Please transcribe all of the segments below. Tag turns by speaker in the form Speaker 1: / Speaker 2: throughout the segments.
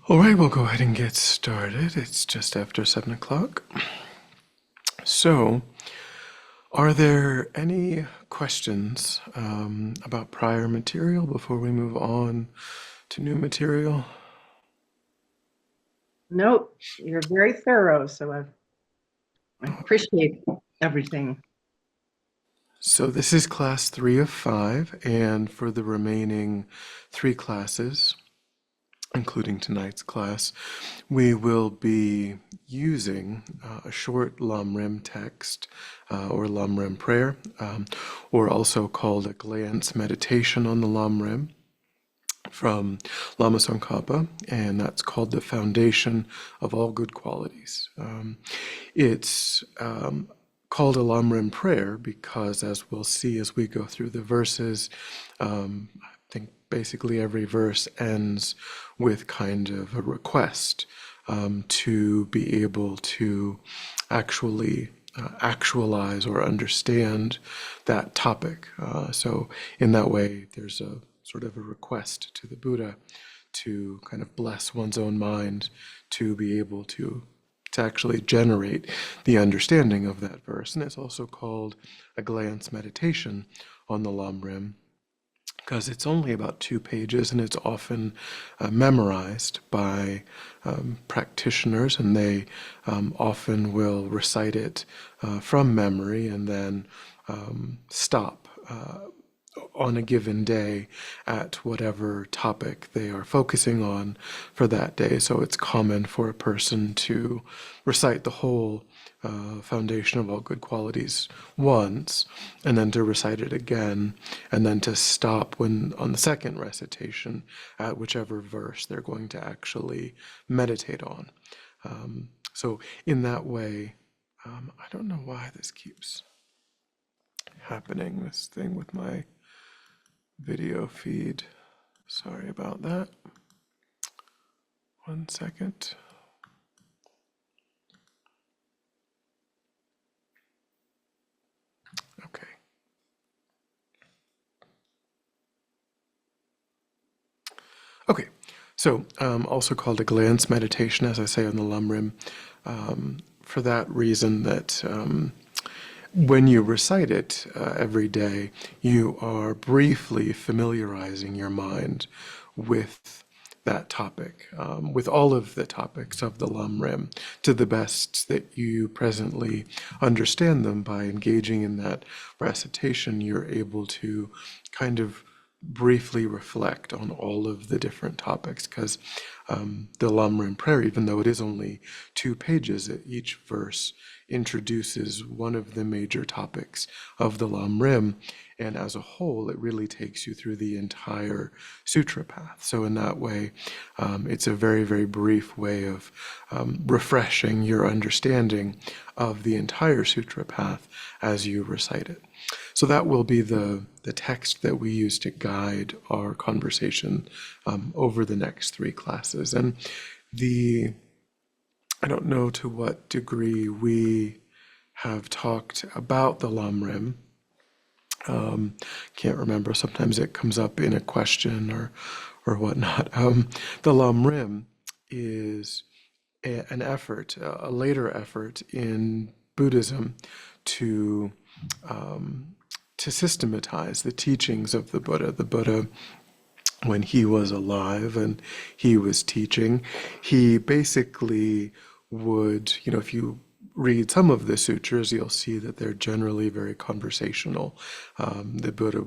Speaker 1: All right, we'll go ahead and get started. It's just after 7 o'clock. So, are there any questions about prior material before we move on to new material?
Speaker 2: Nope, you're very thorough, so I appreciate everything.
Speaker 1: So, this is class 3 of 5, and for the remaining 3 classes, including tonight's class, we will be using a short lamrim text or lamrim prayer, or also called a glance meditation on the lamrim from Lama Tsongkhapa, and that's called the foundation of all good qualities. It's called a lamrim prayer because, as we'll see as we go through the verses, I think basically every verse ends with kind of a request to be able to actually actualize or understand that topic. So in that way, there's a sort of a request to the Buddha to kind of bless one's own mind to be able to actually generate the understanding of that verse. And it's also called a glance meditation on the lamrim because it's only about 2 pages and it's often memorized by practitioners, and they often will recite it from memory and then stop on a given day at whatever topic they are focusing on for that day. So it's common for a person to recite the whole foundation of all good qualities once, and then to recite it again, and then to stop when on the second recitation at whichever verse they're going to actually meditate on. So in that way, I don't know why this keeps happening, this thing with my video feed. Sorry about that. 1 second. Okay. Okay, so also called a glance meditation, as I say on the lamrim, for that reason that when you recite it every day, you are briefly familiarizing your mind with that topic, with all of the topics of the lamrim, to the best that you presently understand them. By engaging in that recitation, you're able to kind of briefly reflect on all of the different topics, because the lamrim prayer, even though it is only 2 pages, each verse introduces one of the major topics of the lamrim, and as a whole, it really takes you through the entire sutra path. So in that way, it's a very, very brief way of refreshing your understanding of the entire sutra path as you recite it. So that will be the text that we use to guide our conversation over the next 3 classes. And I don't know to what degree we have talked about the lamrim. Can't remember. Sometimes it comes up in a question or whatnot. The lamrim is an effort, a later effort in Buddhism to to systematize the teachings of the Buddha. The Buddha, when he was alive and he was teaching, he basically would, if you read some of the sutras, you'll see that they're generally very conversational. The Buddha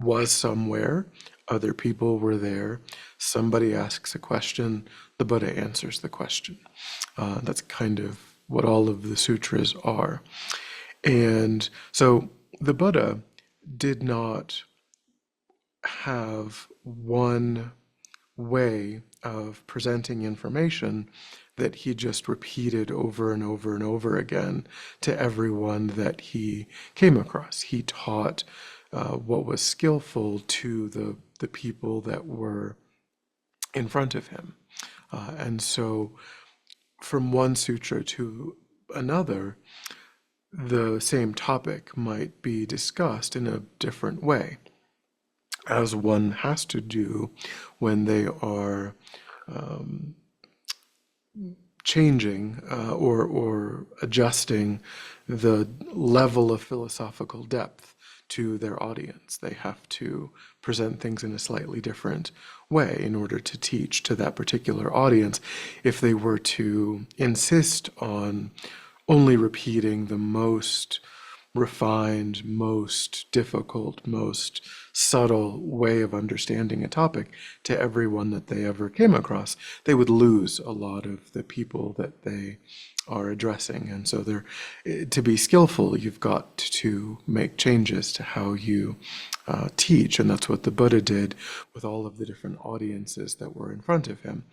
Speaker 1: was somewhere, other people were there, somebody asks a question, the Buddha answers the question. That's kind of what all of the sutras are. And so the Buddha did not have one way of presenting information that he just repeated over and over and over again to everyone that he came across. He taught what was skillful to the people that were in front of him. And so from one sutra to another, the same topic might be discussed in a different way, as one has to do when they are changing or adjusting the level of philosophical depth to their audience. They have to present things in a slightly different way in order to teach to that particular audience. If they were to insist on only repeating the most refined, most difficult, most subtle way of understanding a topic to everyone that they ever came across, they would lose a lot of the people that they are addressing. And so to be skillful, you've got to make changes to how you teach. And that's what the Buddha did with all of the different audiences that were in front of him.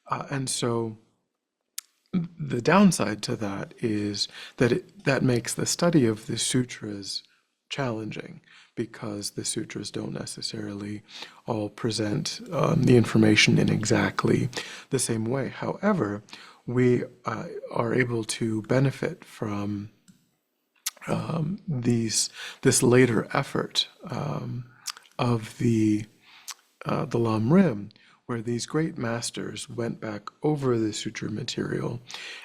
Speaker 1: And so the downside to that is that that makes the study of the sutras challenging, because the sutras don't necessarily all present the information in exactly the same way. However, we are able to benefit from this later effort of the lamrim, where these great masters went back over the sutra material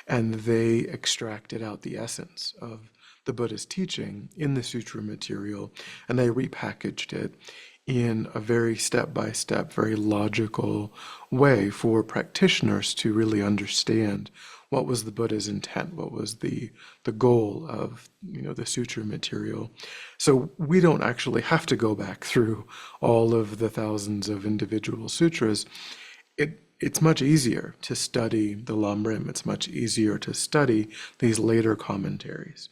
Speaker 1: and they extracted out the essence of the Buddha's teaching in the sutra material, and they repackaged it in a very step-by-step, very logical way for practitioners to really understand what was the Buddha's intent, what was the goal of the sutra material. So we don't actually have to go back through all of the thousands of individual sutras. It's much easier to study the lamrim. It's much easier to study these later commentaries.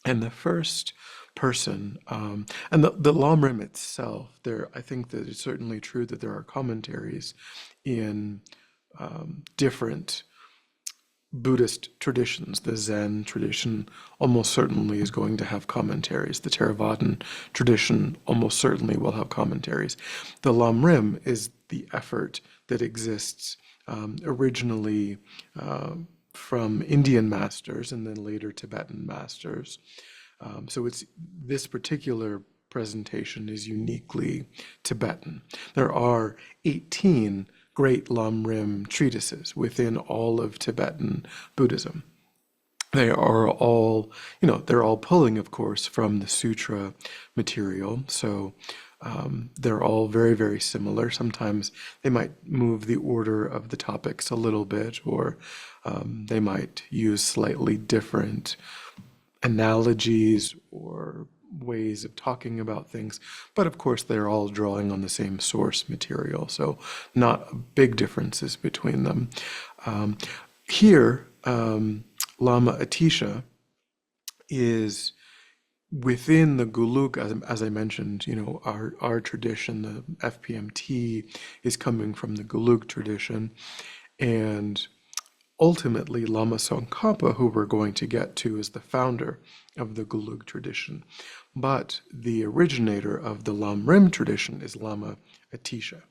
Speaker 1: And the first person, and the lamrim itself, I think that it's certainly true that there are commentaries in different Buddhist traditions. The Zen tradition almost certainly is going to have commentaries. The Theravadan tradition almost certainly will have commentaries. The lamrim is the effort that exists originally from Indian masters and then later Tibetan masters. So this particular presentation is uniquely Tibetan. There are 18 great lamrim treatises within all of Tibetan Buddhism. They are all, they're all pulling, of course, from the sutra material. So they're all very, very similar. Sometimes they might move the order of the topics a little bit, or they might use slightly different analogies or ways of talking about things, but of course they're all drawing on the same source material, so not big differences between them. Here, Lama Atisha is within the Gelug, as I mentioned, our tradition, the FPMT, is coming from the Gelug tradition, and ultimately, Lama Tsongkhapa, who we're going to get to, is the founder of the Gelug tradition. But the originator of the Lamrim tradition is Lama Atisha.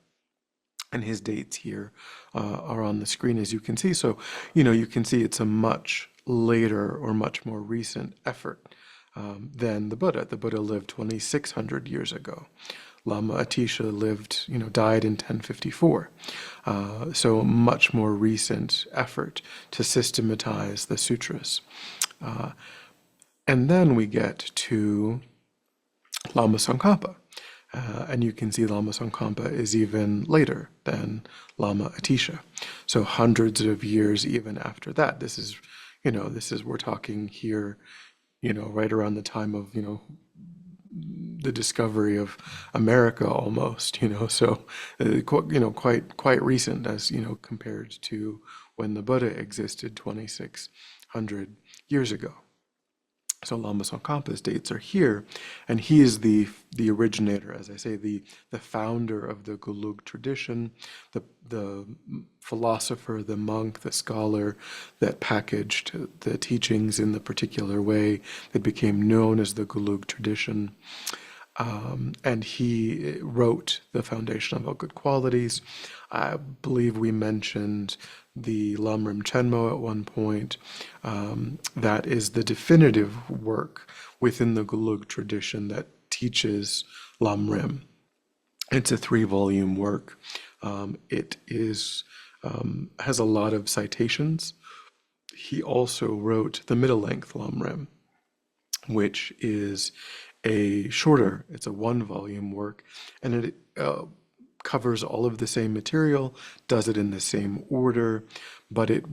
Speaker 1: And his dates here are on the screen, as you can see. So, you can see it's a much later or much more recent effort than the Buddha. The Buddha lived 2,600 years ago. Lama Atisha died in 1054. So a much more recent effort to systematize the sutras. And then we get to Lama Tsongkhapa. And you can see Lama Tsongkhapa is even later than Lama Atisha. So hundreds of years even after that. This is, we're talking here, right around the time of, the discovery of America almost, so quite recent as compared to when the Buddha existed 2,600 years ago. So Lama Tsongkhapa's dates are here, and he is the originator, as I say, the founder of the Gelug tradition, the philosopher, the monk, the scholar that packaged the teachings in the particular way that became known as the Gelug tradition. And he wrote the foundation of all good qualities. I believe we mentioned the Lamrim Chenmo at one point. That is the definitive work within the Gelug tradition that teaches Lamrim. It's a 3-volume work. It is has a lot of citations. He also wrote the middle-length lamrim, which is a shorter, it's a one-volume work, and it covers all of the same material, does it in the same order, but it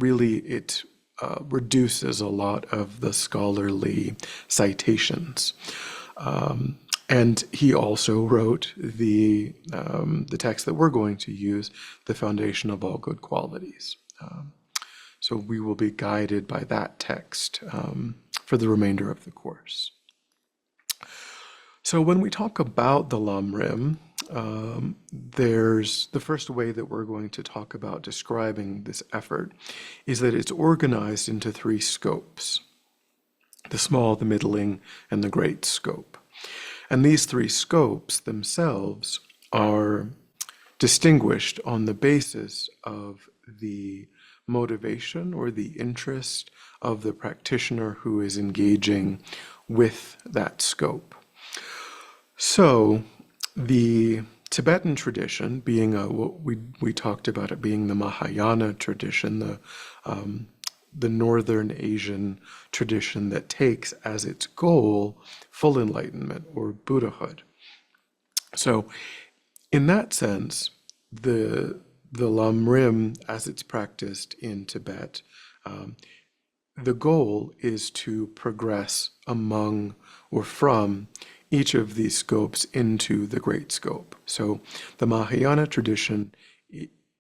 Speaker 1: reduces a lot of the scholarly citations. And he also wrote the text that we're going to use, The Foundation of All Good Qualities. So we will be guided by that text for the remainder of the course. So when we talk about the lamrim, there's the first way that we're going to talk about describing this effort is that it's organized into three scopes: the small, the middling, and the great scope. And these three scopes themselves are distinguished on the basis of the motivation or the interest of the practitioner who is engaging with that scope. So the Tibetan tradition, being what we talked about it being the Mahayana tradition, the Northern Asian tradition that takes as its goal full enlightenment or Buddhahood. So in that sense, the lamrim, as it's practiced in Tibet, the goal is to progress among or from each of these scopes into the great scope. So the Mahayana tradition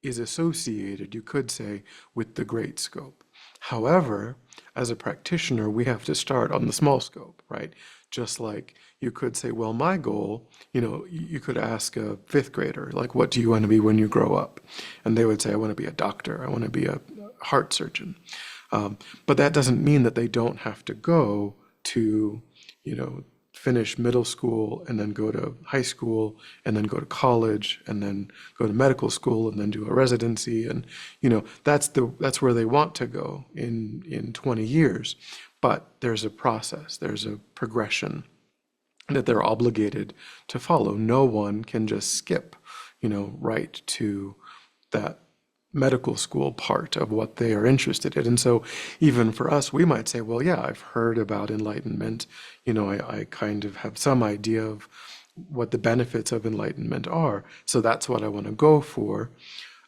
Speaker 1: is associated, you could say, with the great scope. However, as a practitioner, we have to start on the small scope, right? Just like you could say, well, my goal, you could ask a fifth grader, like, what do you want to be when you grow up? And they would say, I want to be a doctor, I want to be a heart surgeon. But that doesn't mean that they don't have to go to, finish middle school and then go to high school and then go to college and then go to medical school and then do a residency. And, that's where they want to go in 20 years. But there's a process, there's a progression that they're obligated to follow. No one can just skip, right to that medical school part of what they are interested in. And so even for us, we might say, well, yeah, I've heard about enlightenment. I kind of have some idea of what the benefits of enlightenment are. So that's what I want to go for.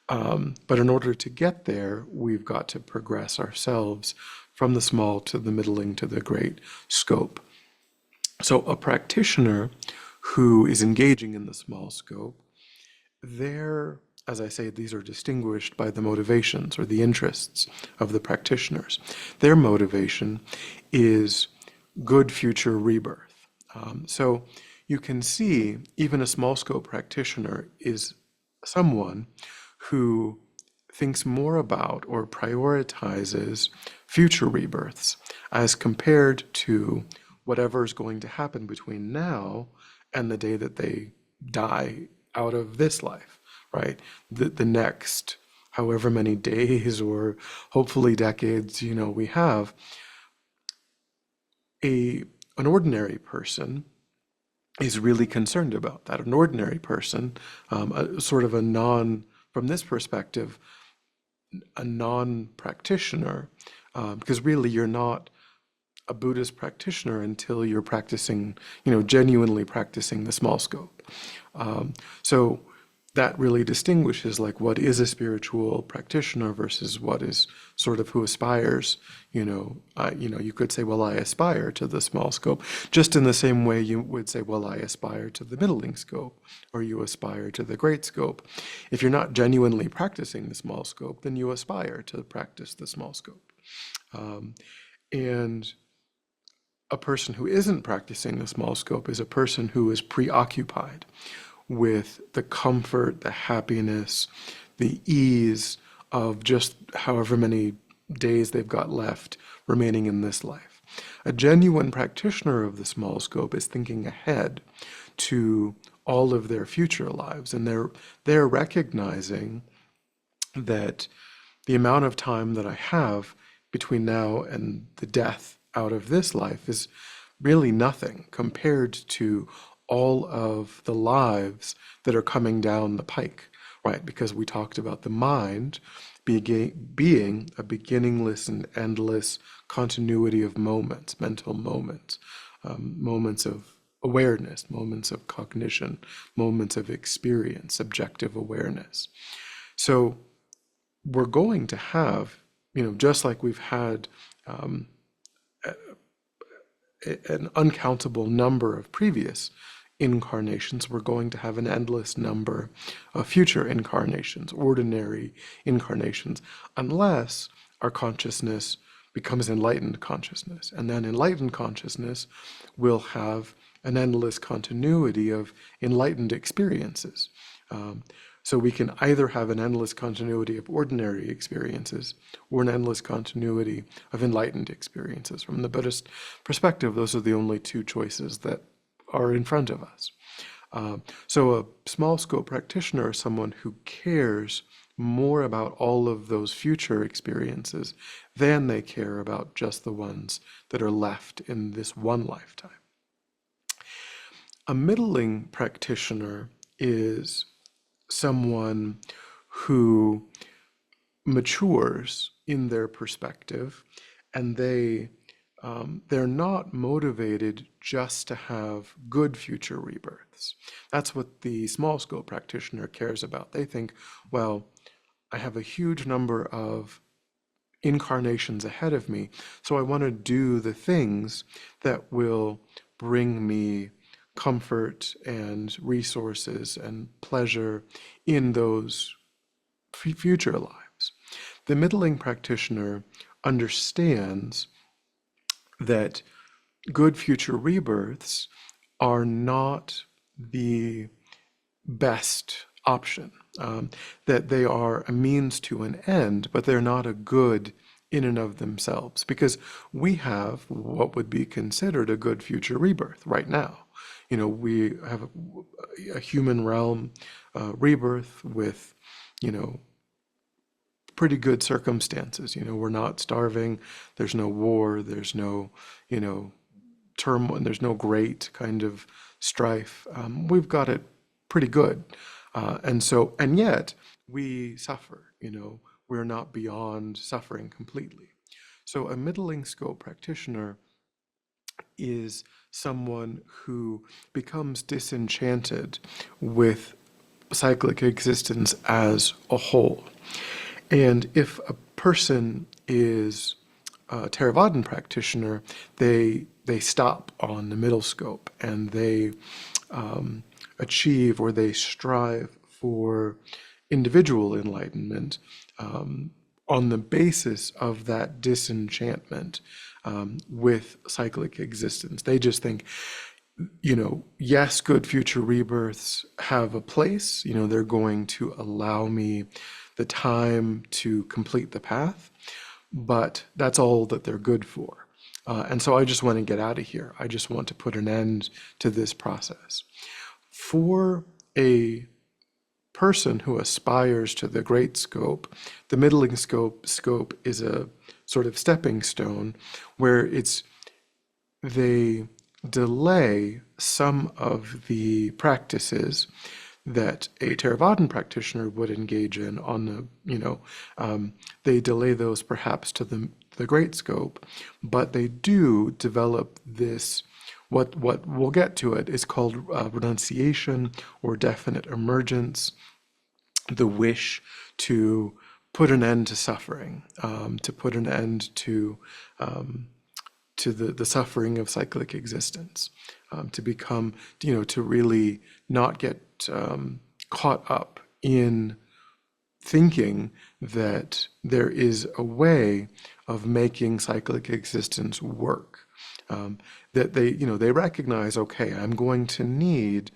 Speaker 1: But in order to get there, we've got to progress ourselves from the small to the middling to the great scope. So a practitioner who is engaging in the small scope, as I say, these are distinguished by the motivations or the interests of the practitioners. Their motivation is good future rebirth. So you can see even a small scope practitioner is someone who thinks more about or prioritizes future rebirths as compared to whatever is going to happen between now and the day that they die out of this life. Right? The next however many days or hopefully decades, we have an ordinary person is really concerned about that. An ordinary person, from this perspective, a non-practitioner, because really you're not a Buddhist practitioner until you're practicing, genuinely practicing the small scope. So that really distinguishes like what is a spiritual practitioner versus what is sort of who aspires. You could say, well, I aspire to the small scope, just in the same way you would say, well, I aspire to the middling scope, or you aspire to the great scope. If you're not genuinely practicing the small scope, then you aspire to practice the small scope. And a person who isn't practicing the small scope is a person who is preoccupied with the comfort, the happiness, the ease of just however many days they've got left remaining in this life. A genuine practitioner of the small scope is thinking ahead to all of their future lives, and they're recognizing that the amount of time that I have between now and the death out of this life is really nothing compared to all of the lives that are coming down the pike, right? Because we talked about the mind being a beginningless and endless continuity of moments, mental moments, moments of awareness, moments of cognition, moments of experience, subjective awareness. So we're going to have, just like we've had an uncountable number of previous incarnations, we're going to have an endless number of future incarnations, ordinary incarnations, unless our consciousness becomes enlightened consciousness. And then enlightened consciousness will have an endless continuity of enlightened experiences. So we can either have an endless continuity of ordinary experiences or an endless continuity of enlightened experiences. From the Buddhist perspective, those are the only two choices that are in front of us. So a small scope practitioner is someone who cares more about all of those future experiences than they care about just the ones that are left in this one lifetime. A middling practitioner is someone who matures in their perspective, and they're not motivated just to have good future rebirths. That's what the small scope practitioner cares about. They think, well, I have a huge number of incarnations ahead of me, so I want to do the things that will bring me comfort and resources and pleasure in those future lives. The middling practitioner understands that good future rebirths are not the best option, that they are a means to an end, but they're not a good in and of themselves, because we have what would be considered a good future rebirth right now. We have a human realm rebirth with, pretty good circumstances. We're not starving, there's no war, there's no, turmoil, there's no great kind of strife. We've got it pretty good. And yet we suffer, we're not beyond suffering completely. So a middling scope practitioner is someone who becomes disenchanted with cyclic existence as a whole. And if a person is a Theravadan practitioner, they stop on the middle scope, and they achieve, or they strive for individual enlightenment on the basis of that disenchantment with cyclic existence. They just think, yes, good future rebirths have a place. They're going to allow me the time to complete the path, but that's all that they're good for. And so I just want to get out of here. I just want to put an end to this process. For a person who aspires to the great scope, the middling scope is a sort of stepping stone where they delay some of the practices that a Theravadan practitioner would engage in on they delay those perhaps to the great scope, but they do develop this, what we'll get to it, is called renunciation or definite emergence, the wish to put an end to suffering, to put an end to the suffering of cyclic existence, to become, to really not get caught up in thinking that there is a way of making cyclic existence work. That they recognize, okay, I'm going to need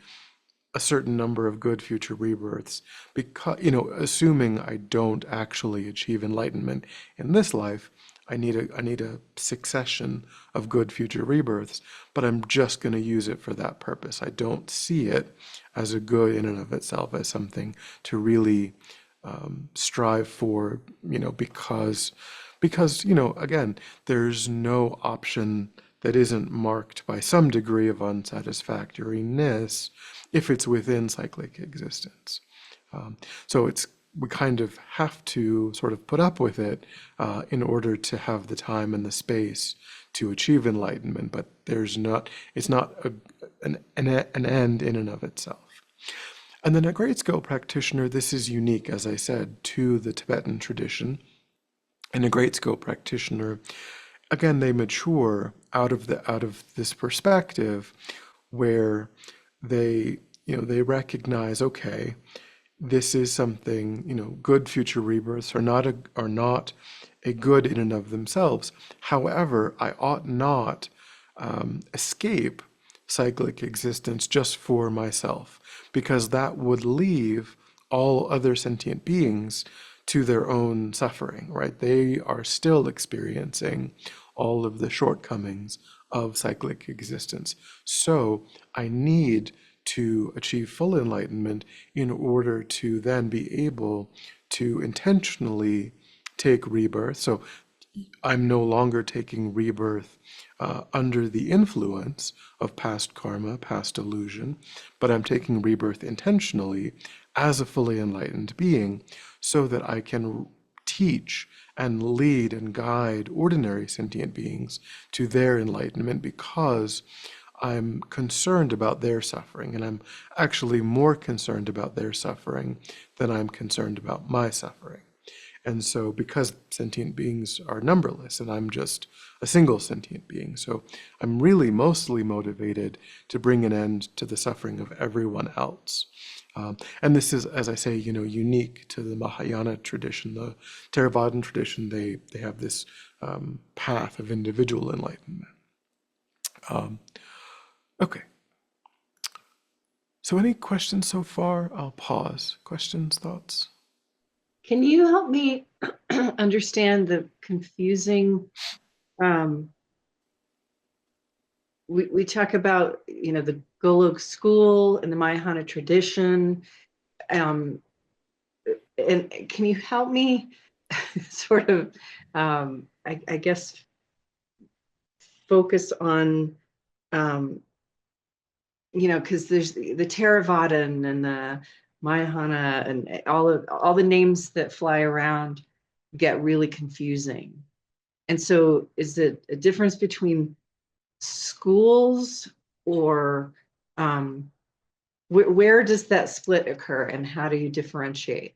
Speaker 1: a certain number of good future rebirths, because, assuming I don't actually achieve enlightenment in this life, I need a succession of good future rebirths, but I'm just going to use it for that purpose. I don't see it as a good in and of itself, as something to really strive for, because again, there's no option that isn't marked by some degree of unsatisfactoriness if it's within cyclic existence. So it's we kind of have to sort of put up with it in order to have the time and the space to achieve enlightenment. But it's not an end in and of itself. And then a great skill practitioner, this is unique, as I said, to the Tibetan tradition. And a great skill practitioner, again, they mature out of this perspective where they recognize, okay, this is something, good future rebirths are not a good in and of themselves. However, I ought not escape cyclic existence just for myself, because that would leave all other sentient beings to their own suffering, right? They are still experiencing all of the shortcomings of cyclic existence. So I need to achieve full enlightenment in order to then be able to intentionally take rebirth. So I'm no longer taking rebirth under the influence of past karma, past illusion, but I'm taking rebirth intentionally as a fully enlightened being so that I can teach and lead and guide ordinary sentient beings to their enlightenment, because I'm concerned about their suffering, and I'm actually more concerned about their suffering than I'm concerned about my suffering. And so, because sentient beings are numberless, and I'm just a single sentient being, so I'm really mostly motivated to bring an end to the suffering of everyone else. And this is, as I say, unique to the Mahayana tradition. The Theravadan tradition, they have this path of individual enlightenment. Okay. So any questions so far? I'll pause. Questions, thoughts?
Speaker 2: Can you help me understand the confusing? We talk about the Gelug school and the Mahayana tradition, and can you help me sort of, I guess, focus on, because there's the Theravadan and the Mahayana and all the names that fly around get really confusing. And so is it a difference between schools, or where does that split occur, and how do you differentiate?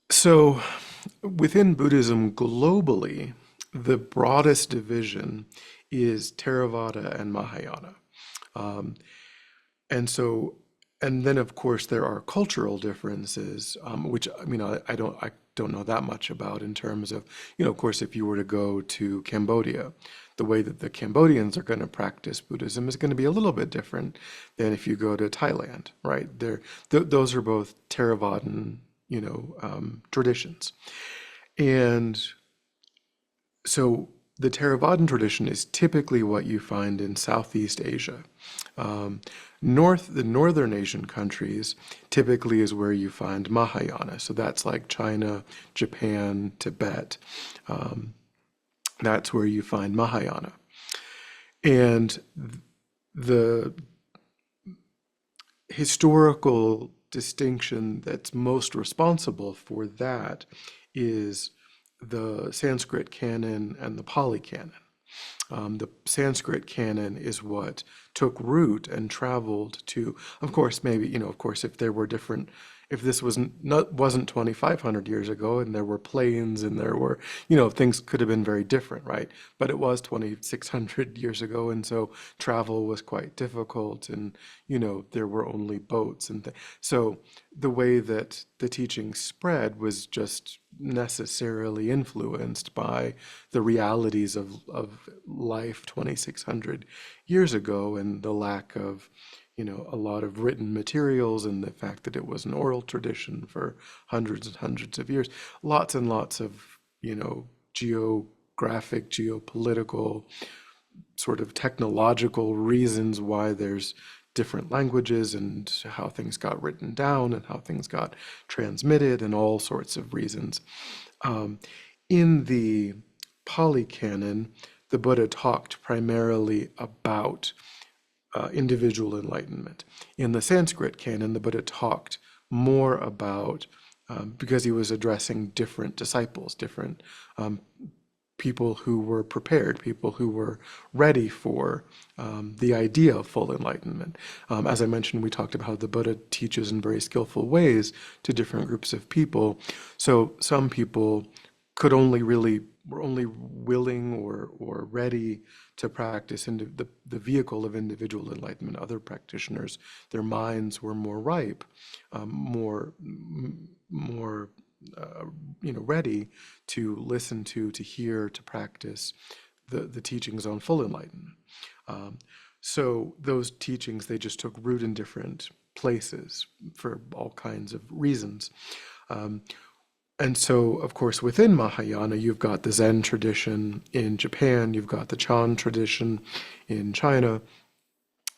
Speaker 1: So within Buddhism globally, the broadest division is Theravada and Mahayana. And so, and then of course there are cultural differences, which I don't know that much about, in terms of, of course, if you were to go to Cambodia, the way that the Cambodians are going to practice Buddhism is going to be a little bit different than if you go to Thailand, right? Those are both Theravadan, traditions. And so the Theravadan tradition is typically what you find in Southeast Asia. The northern Asian countries typically is where you find Mahayana. So that's like China, Japan, Tibet. That's where you find Mahayana. And the historical distinction that's most responsible for that is the Sanskrit canon and the Pali canon. The Sanskrit canon is what took root and traveled to, of course, maybe, of course, if this wasn't 2,500 years ago and there were planes and there were, things could have been very different, right? But it was 2,600 years ago, and so travel was quite difficult, and, there were only boats and things. So the way that the teaching spread was just necessarily influenced by the realities of life 2,600 years ago, and the lack of a lot of written materials, and the fact that it was an oral tradition for hundreds and hundreds of years. Lots and lots of, geographic, geopolitical, sort of technological reasons why there's different languages, and how things got written down and how things got transmitted, and all sorts of reasons. In the Pali Canon, the Buddha talked primarily about individual enlightenment. In the Sanskrit canon, the Buddha talked more about, because he was addressing different disciples, different people who were prepared, people who were ready for the idea of full enlightenment. As I mentioned, we talked about how the Buddha teaches in very skillful ways to different groups of people. So some people were only willing or ready to practice in the vehicle of individual enlightenment. Other practitioners, their minds were more ripe, more ready to listen to hear, to practice the teachings on full enlightenment. So those teachings, they just took root in different places for all kinds of reasons. And so, of course, within Mahayana, you've got the Zen tradition in Japan, you've got the Chan tradition in China,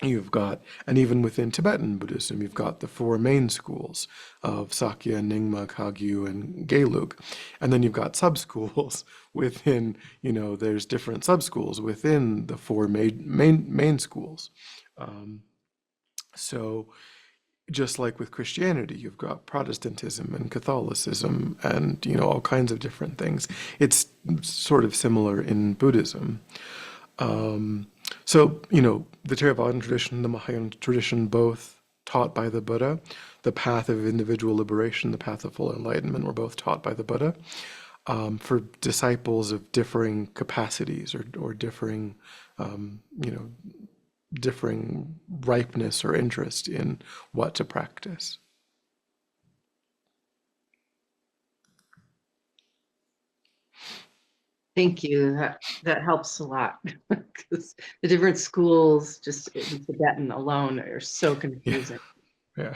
Speaker 1: and even within Tibetan Buddhism, you've got the four main schools of Sakya, Nyingma, Kagyu, and Gelug. And then you've got sub-schools within, there's different sub-schools within the four main schools. So just like with Christianity, you've got Protestantism and Catholicism and, all kinds of different things. It's sort of similar in Buddhism. So, the Theravadan tradition, the Mahayana tradition, both taught by the Buddha. The path of individual liberation, the path of full enlightenment were both taught by the Buddha. For disciples of differing capacities or differing, differing ripeness or interest in what to practice.
Speaker 2: Thank you. That helps a lot because the different schools, just in Tibetan alone, are so
Speaker 1: Yeah,
Speaker 2: confusing.
Speaker 1: yeah.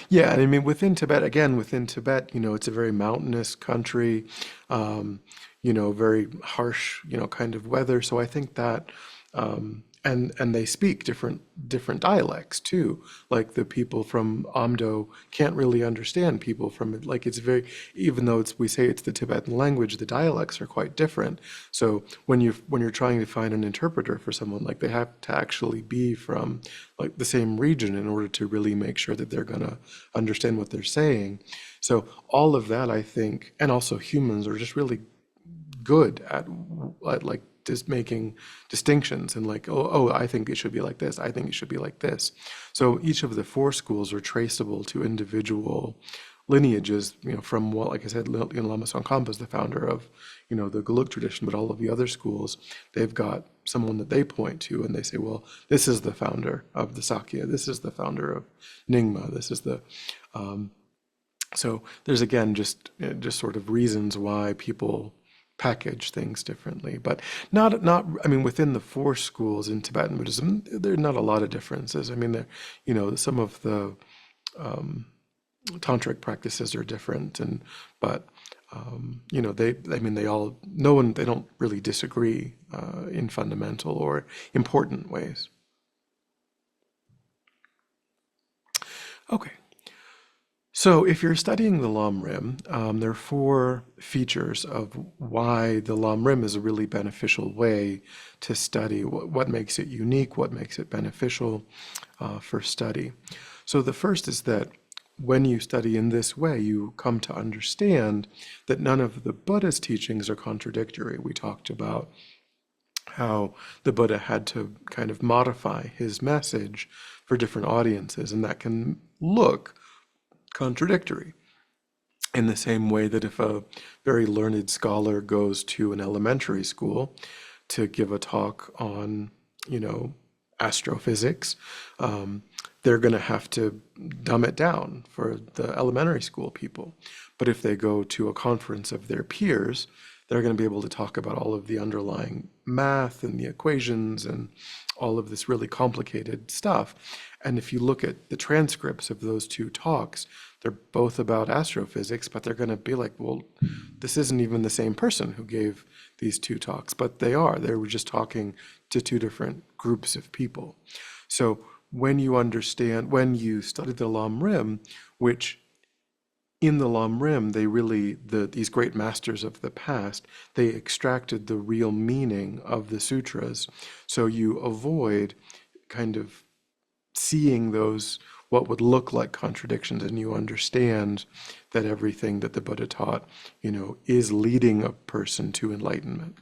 Speaker 1: Yeah, and I mean within Tibet, again, within Tibet, it's a very mountainous country, very harsh, kind of weather. So I think that, and they speak different dialects too. Like the people from Amdo can't really understand people from like it's very, even though we say it's the Tibetan language, the dialects are quite different. So when you're trying to find an interpreter for someone, like they have to actually be from like the same region in order to really make sure that they're gonna understand what they're saying. So all of that, I think, and also humans are just really good at like just making distinctions and like, oh, I think it should be like this. I think it should be like this. So each of the four schools are traceable to individual lineages, from what, like I said, Lama Tsongkhapa is the founder of, the Gelug tradition, but all of the other schools, they've got someone that they point to and they say, well, this is the founder of the Sakya, this is the founder of Nyingma, this is the, so there's again just sort of reasons why people package things differently, but not I mean within the four schools in Tibetan Buddhism, there are not a lot of differences. I mean, some of the tantric practices are different, but they don't really disagree in fundamental or important ways. Okay. So if you're studying the lamrim, there are four features of why the lamrim is a really beneficial way to study. What makes it unique, what makes it beneficial for study. So the first is that when you study in this way, you come to understand that none of the Buddha's teachings are contradictory. We talked about how the Buddha had to kind of modify his message for different audiences, and that can look contradictory. In the same way that if a very learned scholar goes to an elementary school to give a talk on, astrophysics, they're going to have to dumb it down for the elementary school people. But if they go to a conference of their peers, they're going to be able to talk about all of the underlying math and the equations and all of this really complicated stuff. And if you look at the transcripts of those two talks, they're both about astrophysics, but they're going to be like, well, this isn't even the same person who gave these two talks, but they are. They were just talking to two different groups of people. So when you study the lamrim, which in the lamrim, these great masters of the past, they extracted the real meaning of the sutras. So you avoid kind of seeing those what would look like contradictions, and you understand that everything that the Buddha taught, is leading a person to enlightenment.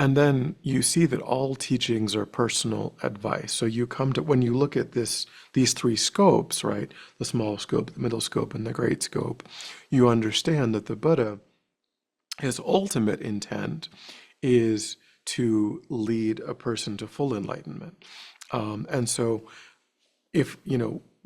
Speaker 1: And then you see that all teachings are personal advice. So you come to, when you look at these three scopes, right, the small scope, the middle scope, and the great scope, you understand that the Buddha, his ultimate intent is to lead a person to full enlightenment. And so if,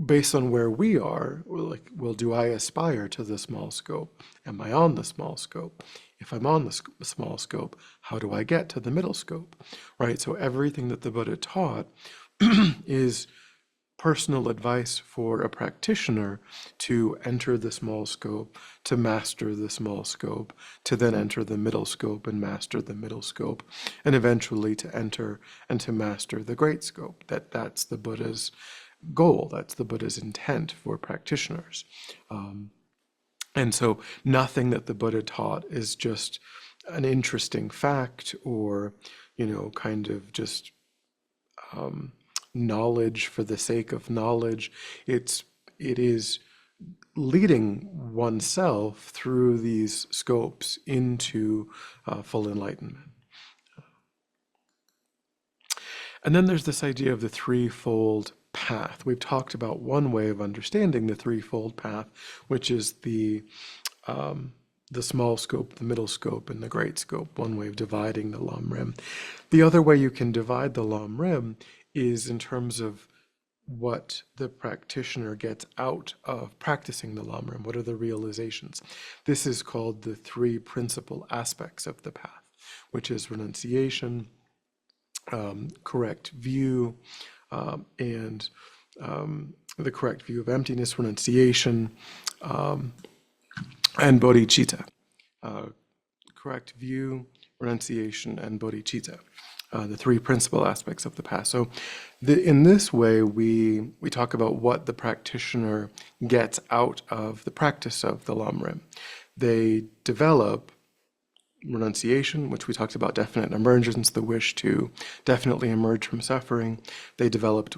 Speaker 1: based on where we are, we're like, well, do I aspire to the small scope? Am I on the small scope? If I'm on the small scope, how do I get to the middle scope? Right? So everything that the Buddha taught is personal advice for a practitioner to enter the small scope, to master the small scope, to then enter the middle scope and master the middle scope, and eventually to enter and to master the great scope. That's the Buddha's goal. That's the Buddha's intent for practitioners. And so nothing that the Buddha taught is just an interesting fact or, kind of just knowledge for the sake of knowledge. It is leading oneself through these scopes into full enlightenment. And then there's this idea of the threefold path. We've talked about one way of understanding the threefold path, which is the small scope, the middle scope, and the great scope, one way of dividing the lamrim. The other way you can divide the lamrim is in terms of what the practitioner gets out of practicing the lamrim. What are the realizations? This is called the three principal aspects of the path, which is renunciation, correct view, and the correct view of emptiness, renunciation, and bodhicitta. Correct view, renunciation, and bodhicitta. The three principal aspects of the path. So in this way, we talk about what the practitioner gets out of the practice of the lamrim. They develop renunciation, which we talked about, definite emergence, the wish to definitely emerge from suffering. They developed,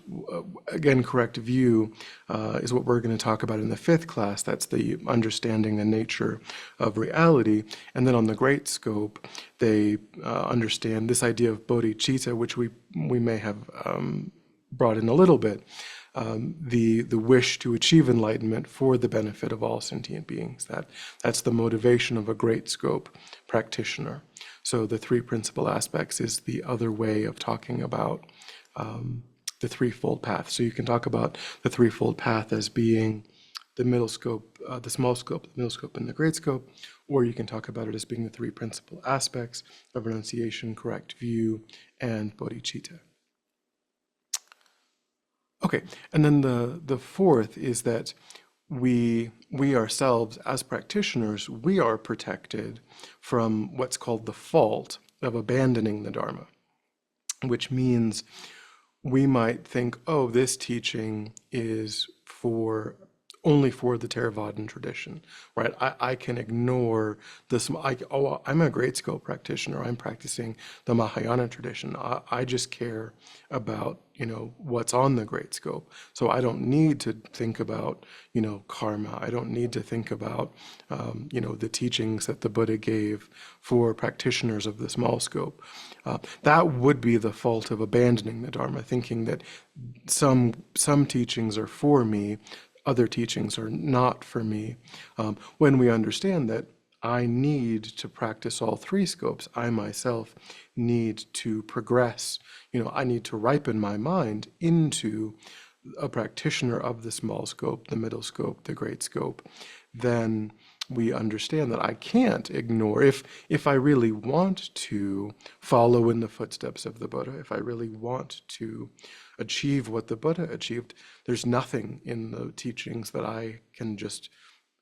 Speaker 1: again, correct view is what we're going to talk about in the fifth class. That's the understanding the nature of reality. And then on the great scope, they understand this idea of bodhicitta, which we may have brought in a little bit. The wish to achieve enlightenment for the benefit of all sentient beings. That's the motivation of a great scope practitioner. So the three principal aspects is the other way of talking about the threefold path. So you can talk about the threefold path as being the middle scope, the small scope, the middle scope, and the great scope, or you can talk about it as being the three principal aspects of renunciation, correct view, and bodhicitta. Okay, and then the fourth is that we ourselves, as practitioners, we are protected from what's called the fault of abandoning the Dharma, which means we might think, oh, this teaching is only for the Theravadan tradition, right? I can ignore this. I'm a great scope practitioner. I'm practicing the Mahayana tradition. I just care about, what's on the great scope. So I don't need to think about, karma. I don't need to think about, the teachings that the Buddha gave for practitioners of the small scope. That would be the fault of abandoning the Dharma, thinking that some teachings are for me, other teachings are not for me. When we understand that I need to practice all three scopes, I myself need to progress, I need to ripen my mind into a practitioner of the small scope, the middle scope, the great scope, then we understand that I can't ignore, if I really want to follow in the footsteps of the Buddha, if I really want to achieve what the Buddha achieved, there's nothing in the teachings that I can just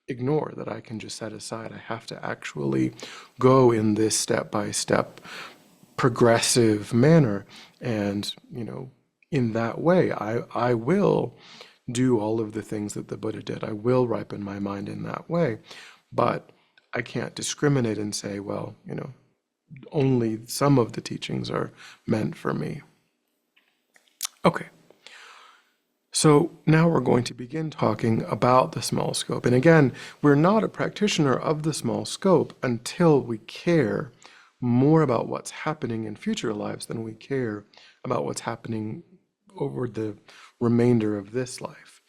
Speaker 1: ignore, that I can just set aside. I have to actually go in this step-by-step progressive manner. And, in that way, I will do all of the things that the Buddha did. I will ripen my mind in that way. But I can't discriminate and say, well, only some of the teachings are meant for me. Okay. So now we're going to begin talking about the small scope. And again, we're not a practitioner of the small scope until we care more about what's happening in future lives than we care about what's happening over the remainder of this life.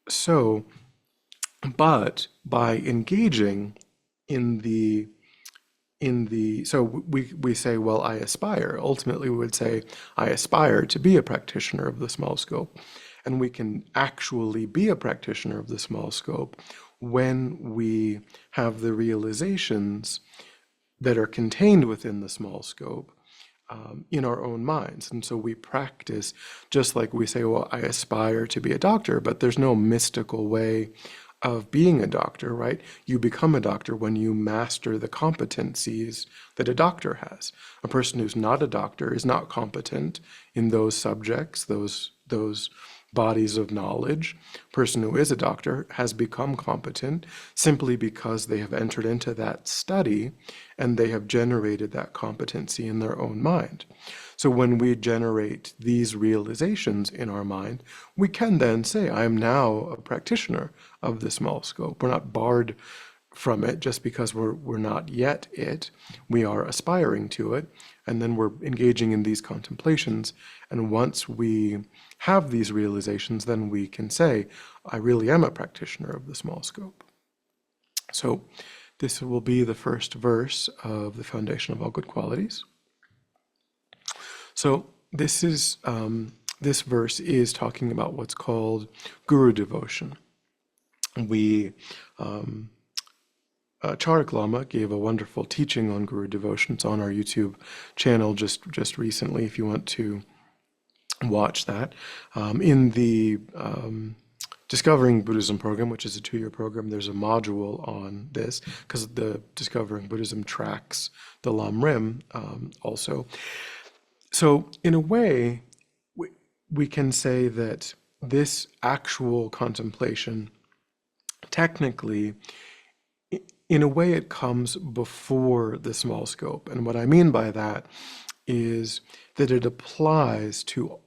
Speaker 1: So, but by engaging in the so we say, well, I aspire. Ultimately, we would say, I aspire to be a practitioner of the small scope. And we can actually be a practitioner of the small scope when we have the realizations that are contained within the small scope in our own minds. And so we practice just like we say, well, I aspire to be a doctor, but there's no mystical way of being a doctor, right? You become a doctor when you master the competencies that a doctor has. A person who's not a doctor is not competent in those subjects, those bodies of knowledge. A person who is a doctor has become competent simply because they have entered into that study and they have generated that competency in their own mind. So when we generate these realizations in our mind, we can then say, I am now a practitioner of the small scope. We're not barred from it just because we're not yet it. We are aspiring to it, and then we're engaging in these contemplations. And once we have these realizations, then we can say, I really am a practitioner of the small scope. So this will be the first verse of the Foundation of All Good Qualities. So this verse is talking about what's called guru devotion. We Charak Lama gave a wonderful teaching on guru devotion. It's on our YouTube channel just recently, if you want to watch that. In the Discovering Buddhism program, which is a 2-year program, there's a module on this because the Discovering Buddhism tracks the lamrim also. So in a way, we can say that this actual contemplation, technically, in a way, it comes before the small scope. And what I mean by that is that it applies to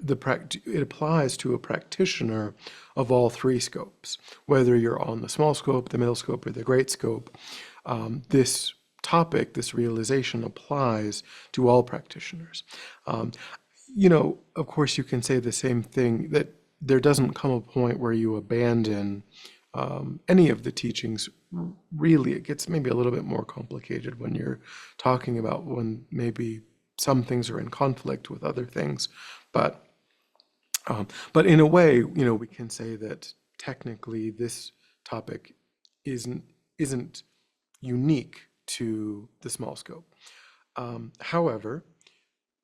Speaker 1: a practitioner of all 3 scopes, whether you're on the small scope, the middle scope, or the great scope. This topic, this realization applies to all practitioners. Of course, you can say the same thing, that there doesn't come a point where you abandon any of the teachings. Really, it gets maybe a little bit more complicated when you're talking about when maybe some things are in conflict with other things. But in a way, we can say that technically this topic isn't unique to the small scope. However,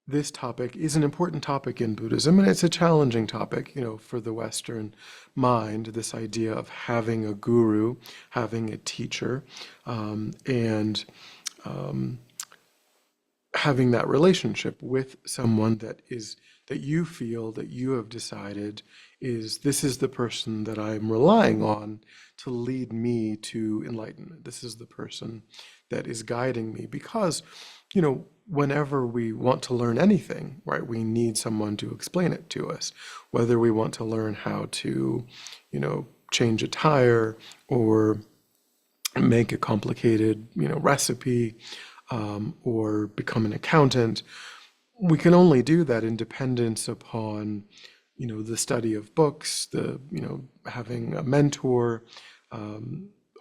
Speaker 1: this topic is an important topic in Buddhism, and it's a challenging topic, for the Western mind, this idea of having a guru, having a teacher, and having that relationship with someone that you feel that you have decided this is the person that I'm relying on to lead me to enlightenment. This is the person that is guiding me, because whenever we want to learn anything, right, we need someone to explain it to us. Whether we want to learn how to, change a tire or make a complicated, recipe, or become an accountant, we can only do that in dependence upon, the study of books, having a mentor,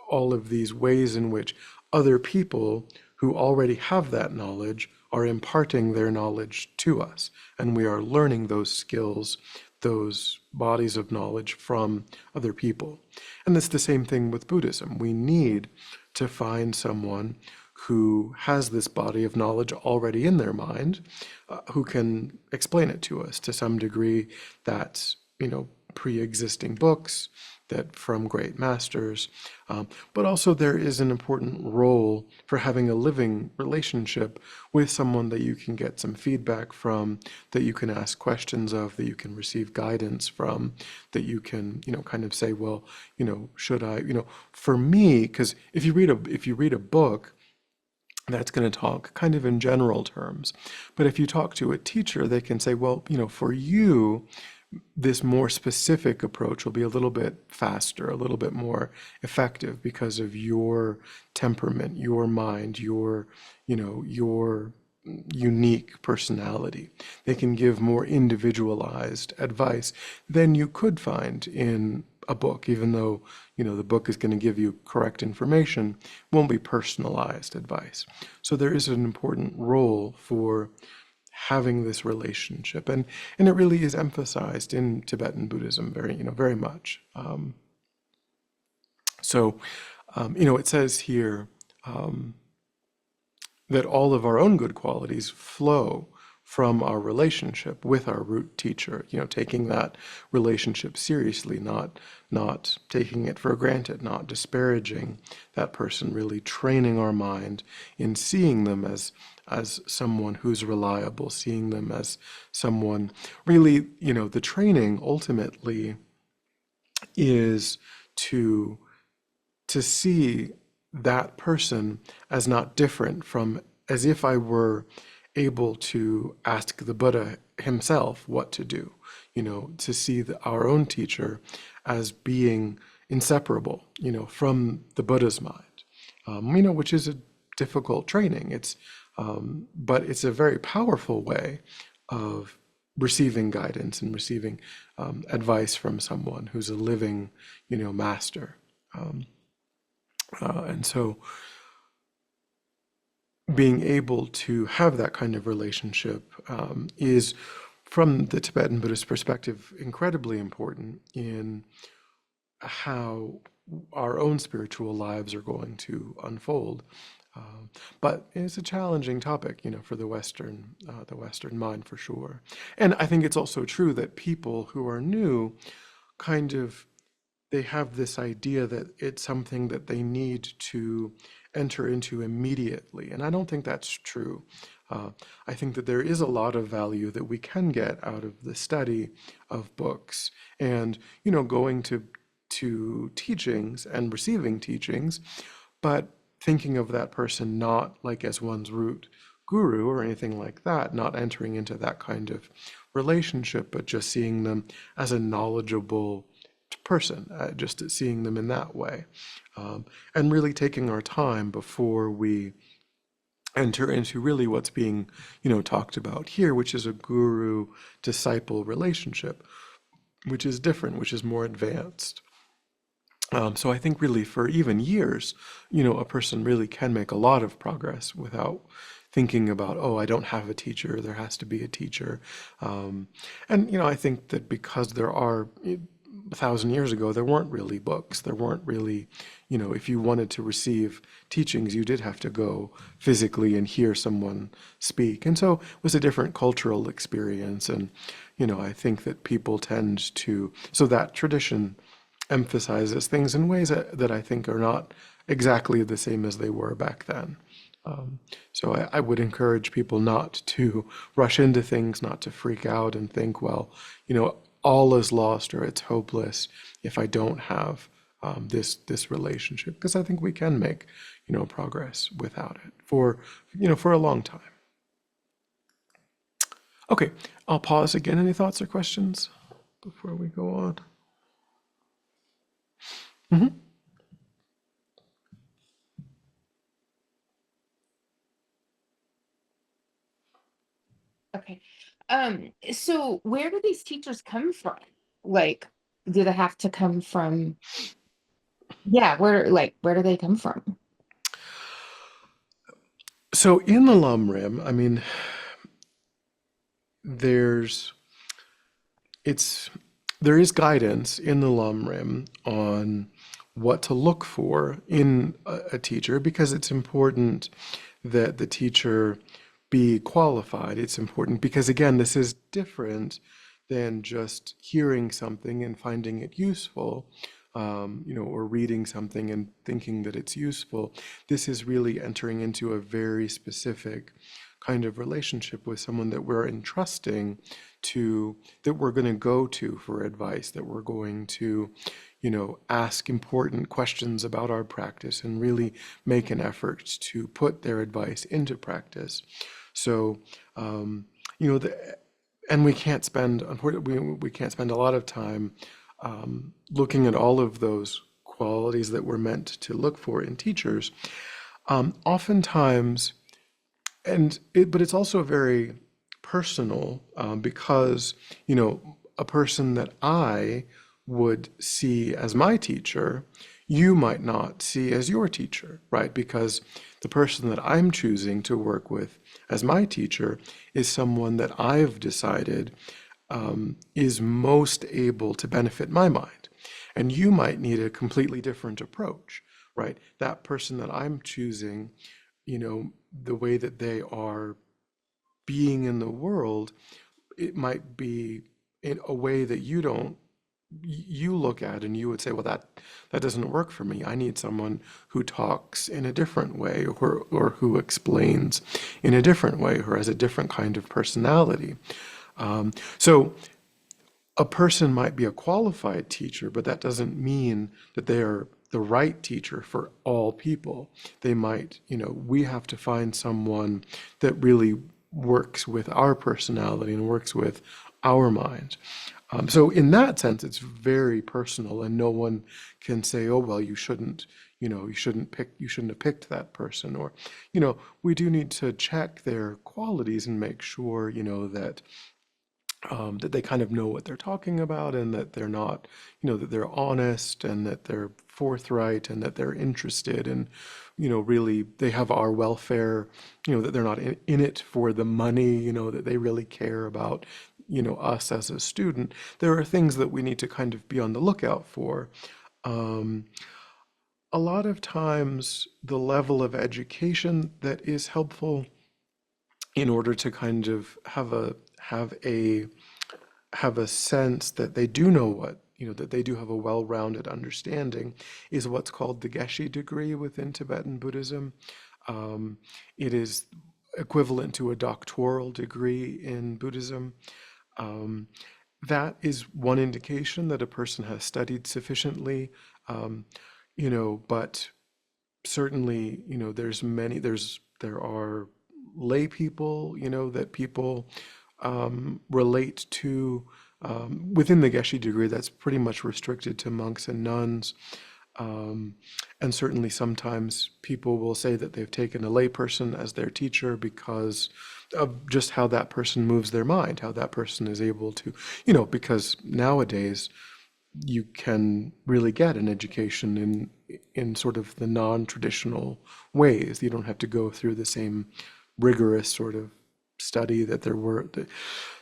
Speaker 1: all of these ways in which other people who already have that knowledge are imparting their knowledge to us. And we are learning those skills, those bodies of knowledge from other people. And it's the same thing with Buddhism. We need to find someone who has this body of knowledge already in their mind, who can explain it to us to some degree. That's, pre-existing books, that from great masters, but also there is an important role for having a living relationship with someone that you can get some feedback from, that you can ask questions of, that you can receive guidance from, that you can, kind of say, well, should I, for me, because if you read a book, That's going to talk kind of in general terms. But if you talk to a teacher, they can say, well, for you, this more specific approach will be a little bit faster, a little bit more effective because of your temperament, your mind, your unique personality. They can give more individualized advice than you could find in a book, even though, the book is going to give you correct information, won't be personalized advice. So there is an important role for having this relationship, and it really is emphasized in Tibetan Buddhism very much. It says here that all of our own good qualities flow from our relationship with our root teacher, taking that relationship seriously, not taking it for granted, not disparaging that person, really training our mind in seeing them as someone who's reliable, seeing them as someone really, the training ultimately is to see that person as not different from, as if I were able to ask the Buddha himself what to do, to see our own teacher as being inseparable, from the Buddha's mind, which is a difficult training. But it's a very powerful way of receiving guidance and receiving advice from someone who's a living, master. And so being able to have that kind of relationship is, from the Tibetan Buddhist perspective, incredibly important in how our own spiritual lives are going to unfold. But it's a challenging topic, for the Western mind, for sure. And I think it's also true that people who are new kind of, they have this idea that it's something that they need to enter into immediately. And I don't think that's true. I think that there is a lot of value that we can get out of the study of books and, going to teachings and receiving teachings, but thinking of that person not like as one's root guru or anything like that, not entering into that kind of relationship, but just seeing them as a knowledgeable person, just seeing them in that way, and really taking our time before we enter into really what's being, talked about here, which is a guru-disciple relationship, which is different, which is more advanced. So I think really for even years, a person really can make a lot of progress without thinking about, oh, I don't have a teacher, there has to be a teacher. And I think that because there are 1,000 years ago, there weren't really books. There weren't really, if you wanted to receive teachings, you did have to go physically and hear someone speak. And so it was a different cultural experience. And, I think that people tend to, so that tradition emphasizes things in ways that I think are not exactly the same as they were back then. So I would encourage people not to rush into things, not to freak out and think, well, all is lost or it's hopeless if I don't have this relationship, because I think we can make progress without it for a long time. Okay, I'll pause again. Any thoughts or questions before we go on?
Speaker 3: Okay. So where do these teachers come from? Like, do they have to come from, yeah, where do they come from?
Speaker 1: So in the lamrim, I mean, there's it's there is guidance in the lamrim on what to look for in a teacher, because it's important that the teacher be qualified. It's important because, again, this is different than just hearing something and finding it useful, or reading something and thinking that it's useful. This is really entering into a very specific kind of relationship with someone that we're entrusting to, that we're going to go to for advice, that we're going to, ask important questions about our practice and really make an effort to put their advice into practice. So, and we can't spend, unfortunately, we can't spend a lot of time looking at all of those qualities that we're meant to look for in teachers. Oftentimes, but it's also very personal, because, a person that I would see as my teacher, you might not see as your teacher, right? Because the person that I'm choosing to work with as my teacher is someone that I've decided is most able to benefit my mind. And you might need a completely different approach, right? That person that I'm choosing, the way that they are being in the world, it might be in a way that you look at and you would say, well, that doesn't work for me. I need someone who talks in a different way, or who explains in a different way, or has a different kind of personality. So a person might be a qualified teacher, but that doesn't mean that they are the right teacher for all people. They might, we have to find someone that really works with our personality and works with our mind. So in that sense, it's very personal, and no one can say, "Oh, well, you shouldn't have picked that person," or, we do need to check their qualities and make sure, that they kind of know what they're talking about, and that they're not, that they're honest, and that they're forthright, and that they're interested, and, really they have our welfare, that they're not in it for the money, that they really care about, us as a student. There are things that we need to kind of be on the lookout for. Um, a lot of times, the level of education that is helpful in order to kind of have a sense that they do know that they do have a well-rounded understanding, is what's called the Geshe degree within Tibetan Buddhism. It is equivalent to a doctoral degree in Buddhism. That is one indication that a person has studied sufficiently, but certainly, there are lay people, that people relate to, within the Geshe degree. That's pretty much restricted to monks and nuns. And certainly sometimes people will say that they've taken a lay person as their teacher because of just how that person moves their mind, how that person is able to, because nowadays you can really get an education in sort of the non-traditional ways. You don't have to go through the same rigorous sort of study that there were.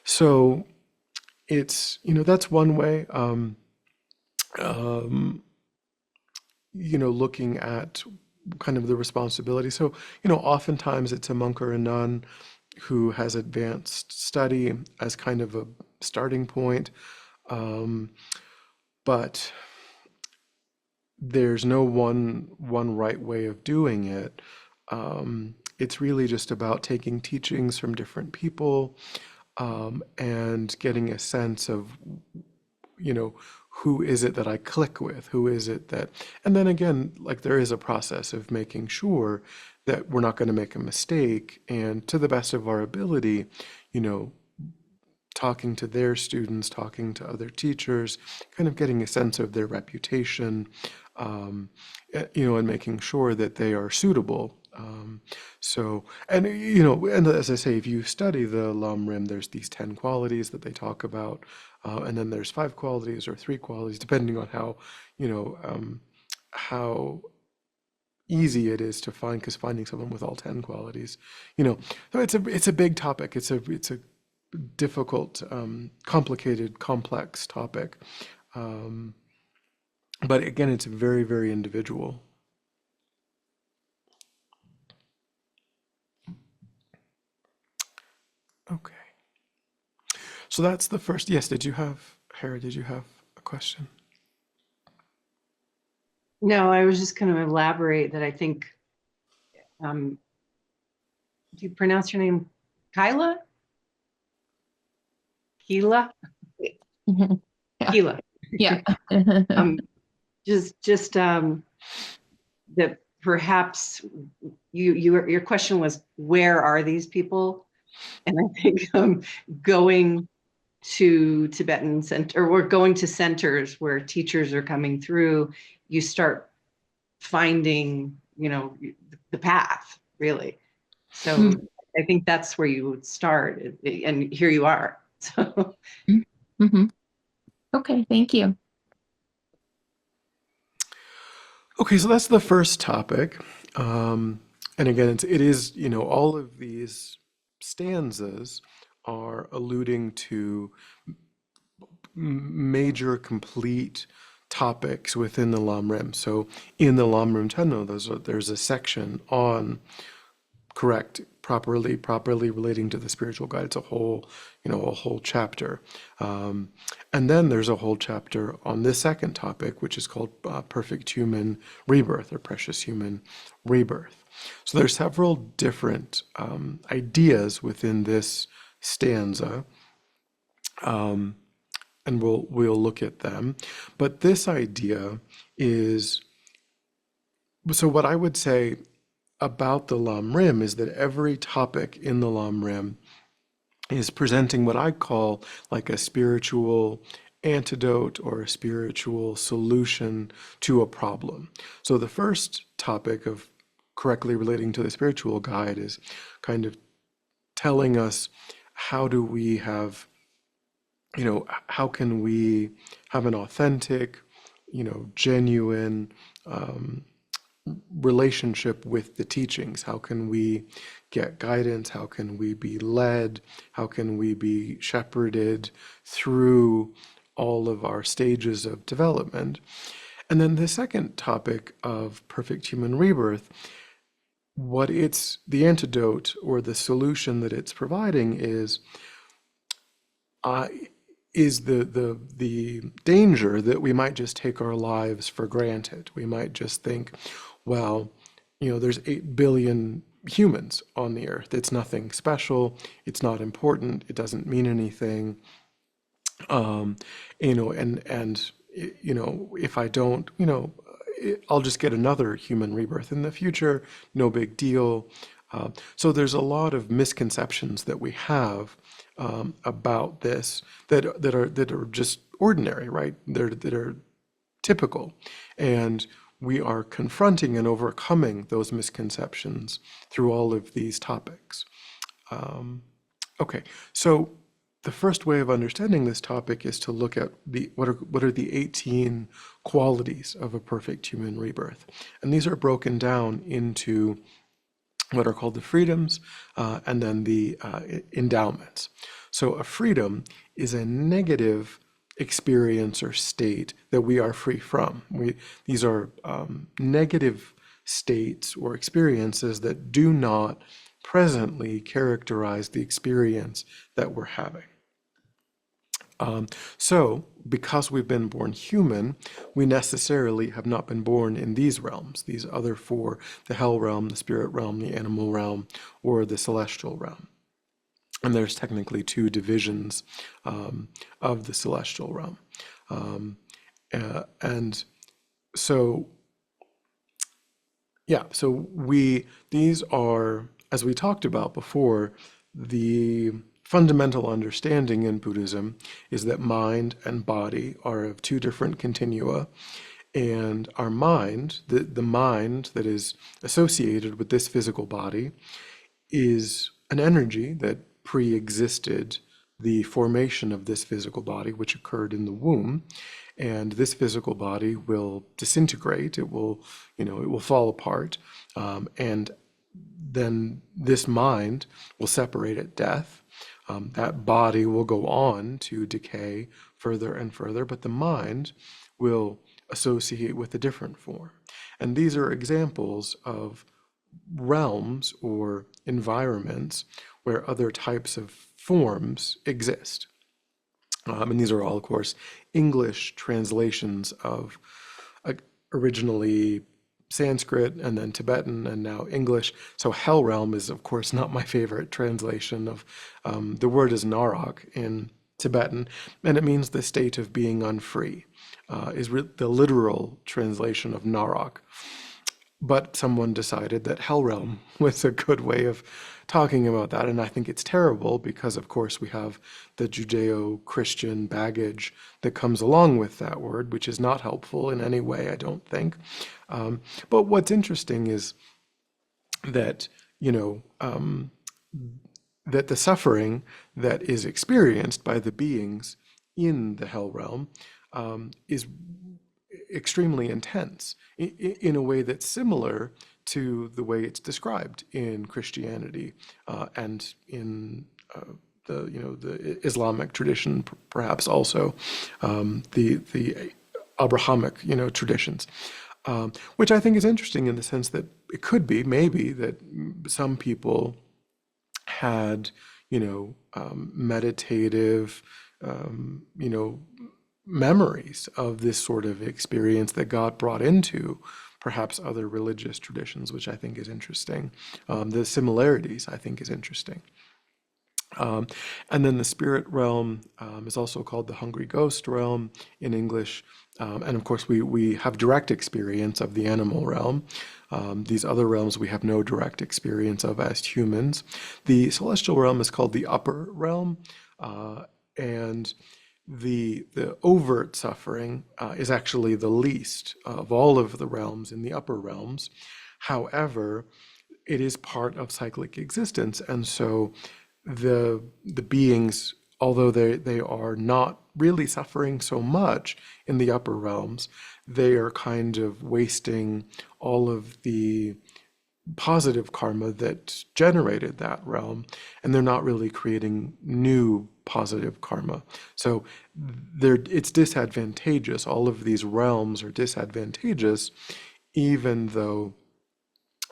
Speaker 1: So it's, that's one way. Looking at kind of the responsibility. So, oftentimes it's a monk or a nun who has advanced study as kind of a starting point. But there's no one right way of doing it. It's really just about taking teachings from different people, and getting a sense of, who is it that I click with? Who is it that, and then again, like, there is a process of making sure that we're not going to make a mistake, and to the best of our ability, talking to their students, talking to other teachers, kind of getting a sense of their reputation, and making sure that they are suitable. And as I say, if you study the lamrim, there's these 10 qualities that they talk about, and then there's 5 qualities or 3 qualities, depending on how easy it is to find, because finding someone with all 10 qualities, so it's a big topic. It's a difficult, complicated, complex topic. But again, it's very, very individual. Okay. So that's the first. Yes, Hera, did you have a question?
Speaker 2: No, I was just going to elaborate that I think, do you pronounce your name Kyla? Keela?
Speaker 3: Mhm. Yeah.
Speaker 2: Keela.
Speaker 3: Yeah.
Speaker 2: Um, just that perhaps your question was, where are these people? And I think going to Tibetan center, or going to centers where teachers are coming through, you start finding, the path, really. So I think that's where you would start, and here you are. So
Speaker 3: Mm-hmm. Okay, thank you.
Speaker 1: Okay, so that's the first topic. And again, it is, all of these stanzas are alluding to major complete topics within the lamrim. So in the lamrim tenno, there's a section on properly relating to the spiritual guide. It's a whole chapter. And then there's a whole chapter on this second topic, which is called perfect human rebirth, or precious human rebirth. So there's several different ideas within this stanza, and we'll look at them. But this idea is, so what I would say about the lamrim is that every topic in the lamrim is presenting what I call like a spiritual antidote or a spiritual solution to a problem. So the first topic of correctly relating to the spiritual guide is kind of telling us how do we have, how can we have an authentic, genuine relationship with the teachings? How can we get guidance? How can we be led? How can we be shepherded through all of our stages of development? And then the second topic of perfect human rebirth, what it's the antidote or the solution that it's providing is the danger that we might just take our lives for granted. We might just think, well, there's 8 billion humans on the earth. It's nothing special. It's not important. It doesn't mean anything. And if I don't, I'll just get another human rebirth in the future. No big deal. So there's a lot of misconceptions that we have about this that are just ordinary, right? That are typical, and we are confronting and overcoming those misconceptions through all of these topics. Okay, so the first way of understanding this topic is to look at what are the 18 qualities of a perfect human rebirth, and these are broken down into what are called the freedoms, and then the endowments. So a freedom is a negative experience or state that we are free from. These are negative states or experiences that do not presently characterize the experience that we're having. So, because we've been born human, we necessarily have not been born in these realms, these other four, the hell realm, the spirit realm, the animal realm, or the celestial realm. And there's technically two divisions of the celestial realm. And so, yeah, so these are, as we talked about before, the fundamental understanding in Buddhism is that mind and body are of two different continua, and our mind, the mind that is associated with this physical body, is an energy that pre-existed the formation of this physical body, which occurred in the womb. And this physical body will disintegrate, it will fall apart, and then this mind will separate at death. That body will go on to decay further and further, but the mind will associate with a different form. And these are examples of realms or environments where other types of forms exist. And these are all, of course, English translations of originally Sanskrit and then Tibetan and now English. So hell realm is, of course, not my favorite translation of the word is Narok in Tibetan, and it means the state of being unfree, the literal translation of Narok. But someone decided that Hell Realm was a good way of talking about that, and I think it's terrible because, of course, we have the Judeo-Christian baggage that comes along with that word, which is not helpful in any way, I don't think. But what's interesting is that, you know, that the suffering that is experienced by the beings in the Hell Realm is extremely intense in a way that's similar to the way it's described in Christianity and in the Islamic tradition, perhaps also the Abrahamic traditions, which I think is interesting in the sense that it could be maybe that some people had meditative memories of this sort of experience that God brought into perhaps other religious traditions, which I think is interesting. The similarities, I think, is interesting. And then the spirit realm is also called the hungry ghost realm in English. And of course, we have direct experience of the animal realm. These other realms we have no direct experience of as humans. The celestial realm is called the upper realm. And the overt suffering is actually the least of all of the realms in the upper realms. However, it is part of cyclic existence, and so the beings, although they are not really suffering so much in the upper realms, they are kind of wasting all of the positive karma that generated that realm, and they're not really creating new positive karma. So it's disadvantageous. All of these realms are disadvantageous, even though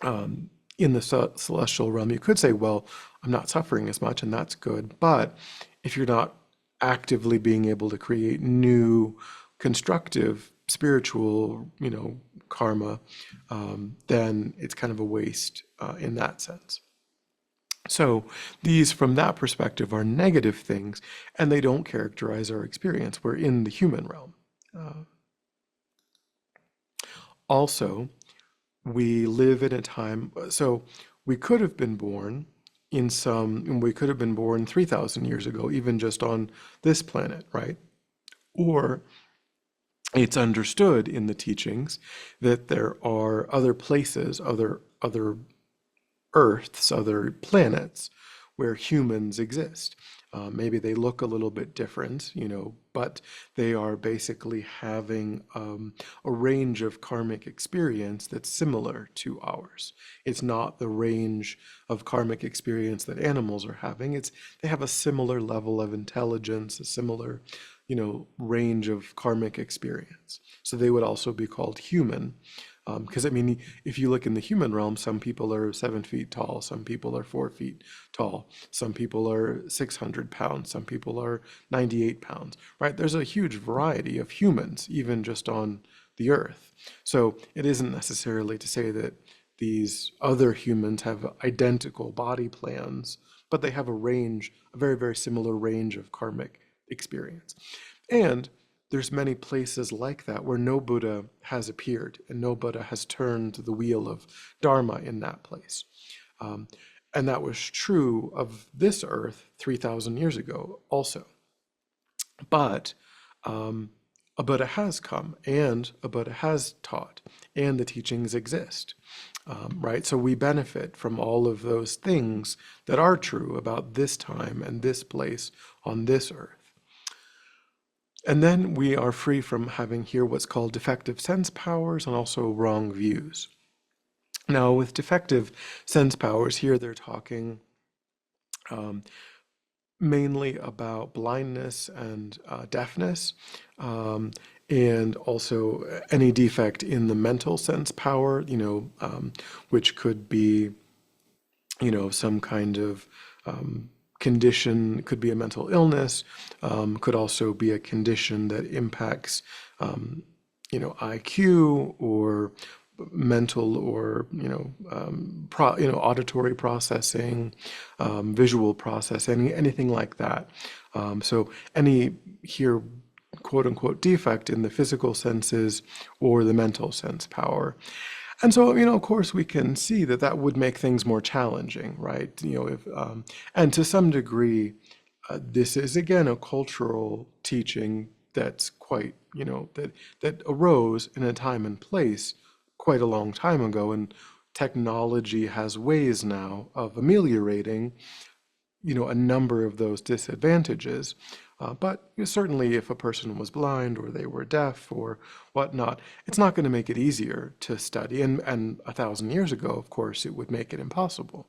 Speaker 1: in the celestial realm, you could say, well, I'm not suffering as much, and that's good. But if you're not actively being able to create new constructive spiritual, karma, then it's kind of a waste in that sense. So these, from that perspective, are negative things, and they don't characterize our experience. We're in the human realm. Also, we live in a time, so we could have been born we could have been born 3,000 years ago, even just on this planet, right? Or it's understood in the teachings that there are other places, other Earths, other planets where humans exist. Maybe they look a little bit different, but they are basically having a range of karmic experience that's similar to ours. It's not the range of karmic experience that animals are having. They have a similar level of intelligence, a similar, range of karmic experience. So they would also be called human. Because if you look in the human realm, some people are 7 feet tall, some people are 4 feet tall, some people are 600 pounds, some people are 98 pounds, right? There's a huge variety of humans, even just on the earth. So it isn't necessarily to say that these other humans have identical body plans, but they have a very, very similar range of karmic experience. And there's many places like that where no Buddha has appeared and no Buddha has turned the wheel of Dharma in that place. And that was true of this earth 3,000 years ago also. But a Buddha has come and a Buddha has taught, and the teachings exist, right? So we benefit from all of those things that are true about this time and this place on this earth. And then we are free from having here what's called defective sense powers and also wrong views. Now, with defective sense powers, here they're talking mainly about blindness and deafness, and also any defect in the mental sense power, which could be, some kind of condition, could be a mental illness, could also be a condition that impacts, IQ or mental or, auditory processing, visual processing, anything like that. So any here, quote unquote, defect in the physical senses or the mental sense power. And so, of course, we can see that that would make things more challenging, right? And to some degree, this is again a cultural teaching that's quite, that arose in a time and place quite a long time ago, and technology has ways now of ameliorating a number of those disadvantages. But certainly if a person was blind or they were deaf or whatnot, it's not going to make it easier to study. And 1,000 years ago, of course, it would make it impossible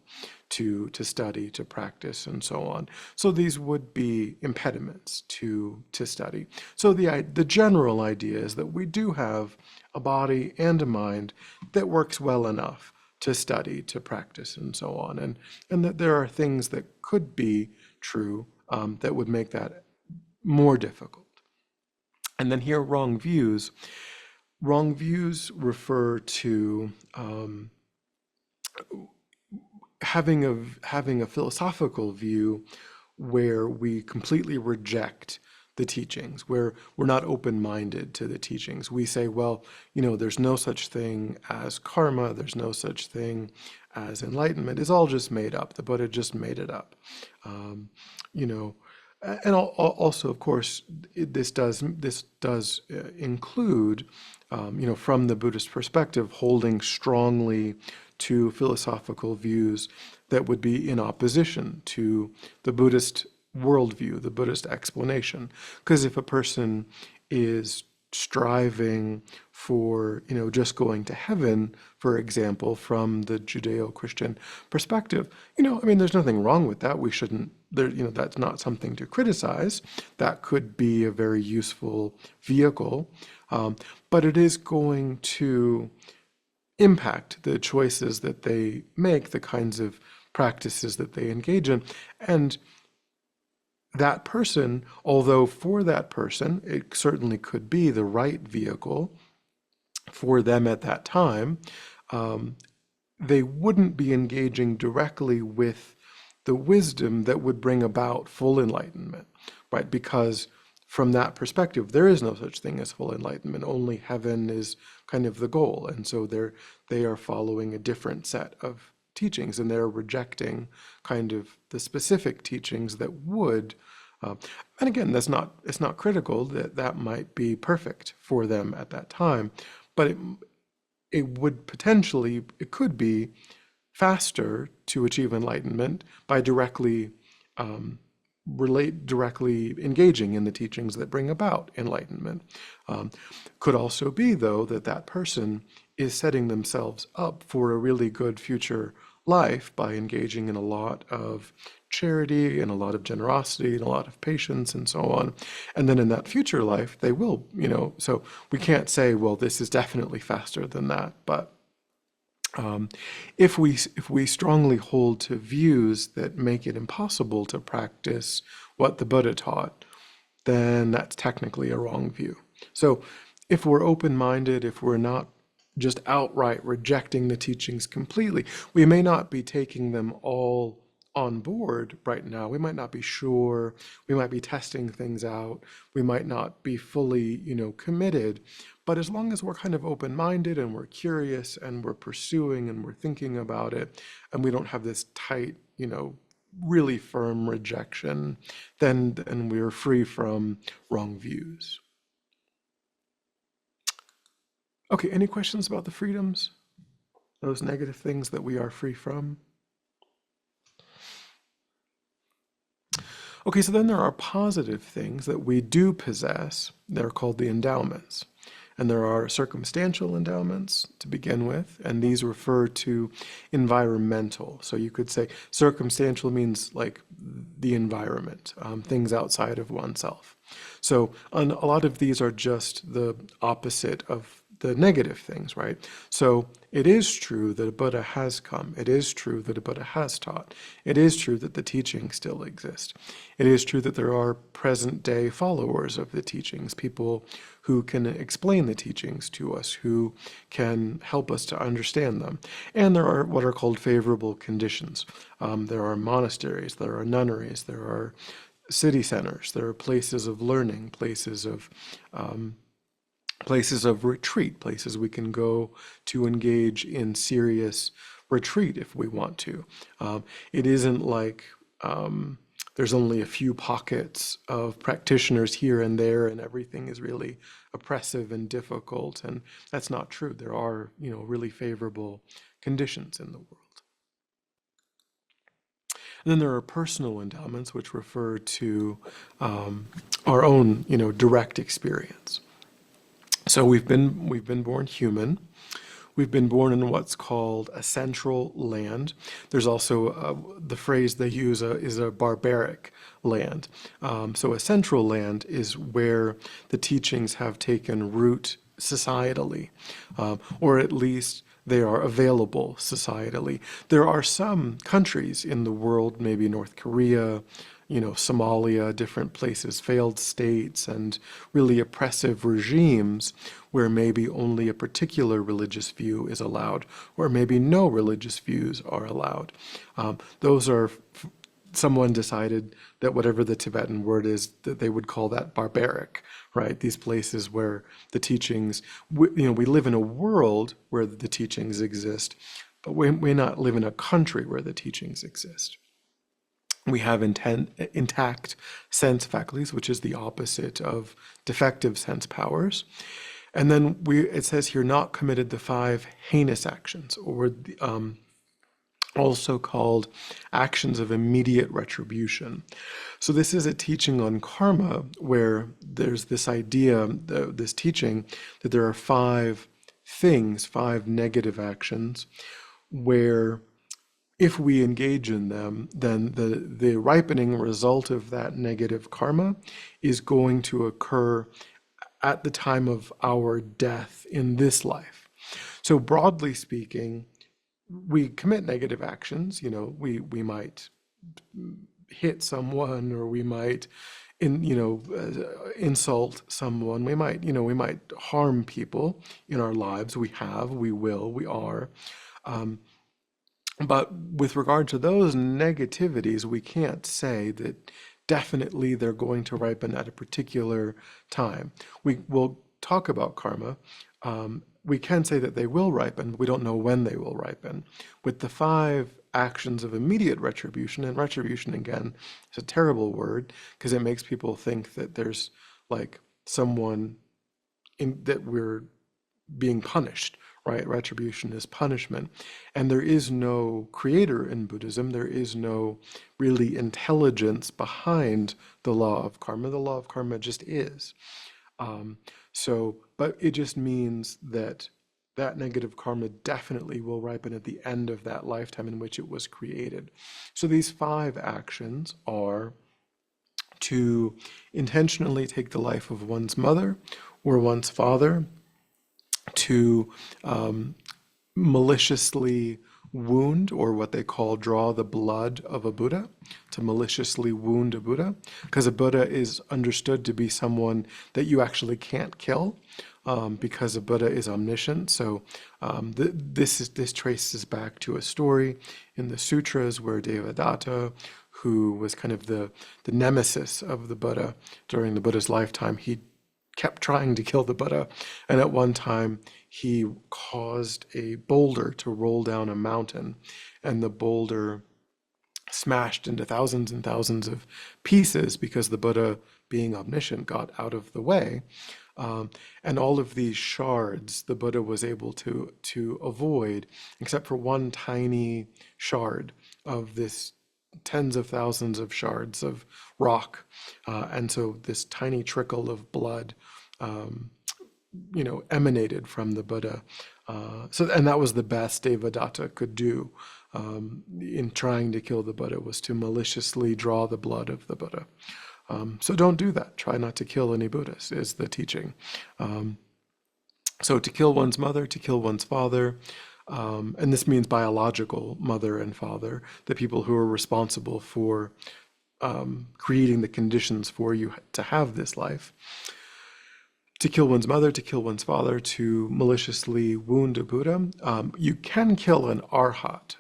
Speaker 1: to study, to practice, and so on. So these would be impediments to study. So the general idea is that we do have a body and a mind that works well enough to study, to practice, and so on. And that there are things that could be true that would make that more difficult. And then here, wrong views. Wrong views refer to having a philosophical view where we completely reject the teachings, where we're not open-minded to the teachings. We say, well, there's no such thing as karma, there's no such thing as enlightenment. It's all just made up. The Buddha just made it up. And also, of course, this does include, from the Buddhist perspective, holding strongly to philosophical views that would be in opposition to the Buddhist worldview, the Buddhist explanation. Because if a person is striving for, just going to heaven, for example, from the Judeo-Christian perspective, there's nothing wrong with that. We shouldn't, that's not something to criticize. That could be a very useful vehicle, but it is going to impact the choices that they make, the kinds of practices that they engage in. And that person, although for that person, it certainly could be the right vehicle for them at that time, they wouldn't be engaging directly with the wisdom that would bring about full enlightenment, right? Because from that perspective, there is no such thing as full enlightenment. Only heaven is kind of the goal. And so they are following a different set of teachings, and they're rejecting kind of the specific teachings that would, and again, it's not critical that might be perfect for them at that time, but it could be faster to achieve enlightenment by directly engaging in the teachings that bring about enlightenment. Could also be, though, that person is setting themselves up for a really good future life by engaging in a lot of charity and a lot of generosity and a lot of patience and so on. And then in that future life, they will, so we can't say, well, this is definitely faster than that. But if we strongly hold to views that make it impossible to practice what the Buddha taught, then that's technically a wrong view. So if we're open-minded, if we're not just outright rejecting the teachings completely, we may not be taking them all on board right now. We might not be sure. We might be testing things out. We might not be fully, committed. But as long as we're kind of open-minded and we're curious and we're pursuing and we're thinking about it, and we don't have this tight, really firm rejection, then we're free from wrong views. Okay, any questions about the freedoms? Those negative things that we are free from? Okay, so then there are positive things that we do possess. They're called the endowments. And there are circumstantial endowments to begin with, and these refer to environmental. So you could say circumstantial means like the environment, things outside of oneself. So a lot of these are just the opposite of the negative things, right? So it is true that a Buddha has come. It is true that a Buddha has taught. It is true that the teachings still exist. It is true that there are present-day followers of the teachings, people who can explain the teachings to us, who can help us to understand them. And there are what are called favorable conditions. There are monasteries, there are nunneries, there are city centers. There are places of learning, places of retreat, places we can go to engage in serious retreat if we want to. It isn't like there's only a few pockets of practitioners here and there, and everything is really oppressive and difficult. And that's not true. There are, really favorable conditions in the world. And then there are personal endowments, which refer to our own, direct experience. So we've been born human. We've been born in what's called a central land. There's also the phrase they use is a barbaric land. So a central land is where the teachings have taken root societally, or at least they are available societally. There are some countries in the world, maybe North Korea, Somalia, different places, failed states, and really oppressive regimes where maybe only a particular religious view is allowed, or maybe no religious views are allowed. Those are, someone decided that whatever the Tibetan word is, that they would call that barbaric, right? These places where the teachings, we live in a world where the teachings exist, but we may not live in a country where the teachings exist. We have intact sense faculties, which is the opposite of defective sense powers. And then it says here, not committed the 5 heinous actions, or also called actions of immediate retribution. So this is a teaching on karma where there's this idea, this teaching, that there are 5 things, 5 negative actions, where if we engage in them, then the ripening result of that negative karma is going to occur at the time of our death in this life. So broadly speaking, we commit negative actions. We might hit someone, or we might insult someone. We might harm people in our lives. We have, we will, we are. But with regard to those negativities, we can't say that definitely they're going to ripen at a particular time. We will talk about karma. We can say that they will ripen, but we don't know when they will ripen. With the 5 actions of immediate retribution, and retribution, again, is a terrible word because it makes people think that there's like someone that we're being punished, right? Retribution is punishment. And there is no creator in Buddhism. There is no really intelligence behind the law of karma. The law of karma just is. But it just means that that negative karma definitely will ripen at the end of that lifetime in which it was created. So these 5 actions are to intentionally take the life of one's mother or one's father, to maliciously wound, or what they call draw the blood of a Buddha, to maliciously wound a Buddha, because a Buddha is understood to be someone that you actually can't kill, because a Buddha is omniscient. So this traces back to a story in the sutras where Devadatta, who was kind of the nemesis of the Buddha during the Buddha's lifetime, he kept trying to kill the Buddha. And at one time, he caused a boulder to roll down a mountain, and the boulder smashed into thousands and thousands of pieces because the Buddha, being omniscient, got out of the way. And all of these shards the Buddha was able to avoid, except for one tiny shard of this tens of thousands of shards of rock. And so this tiny trickle of blood, emanated from the Buddha. And that was the best Devadatta could do in trying to kill the Buddha, was to maliciously draw the blood of the Buddha. So don't do that. Try not to kill any Buddhas, is the teaching. So to kill one's mother, to kill one's father, and this means biological mother and father, the people who are responsible for creating the conditions for you to have this life. To kill one's mother, to kill one's father, to maliciously wound a Buddha. You can kill an arhat.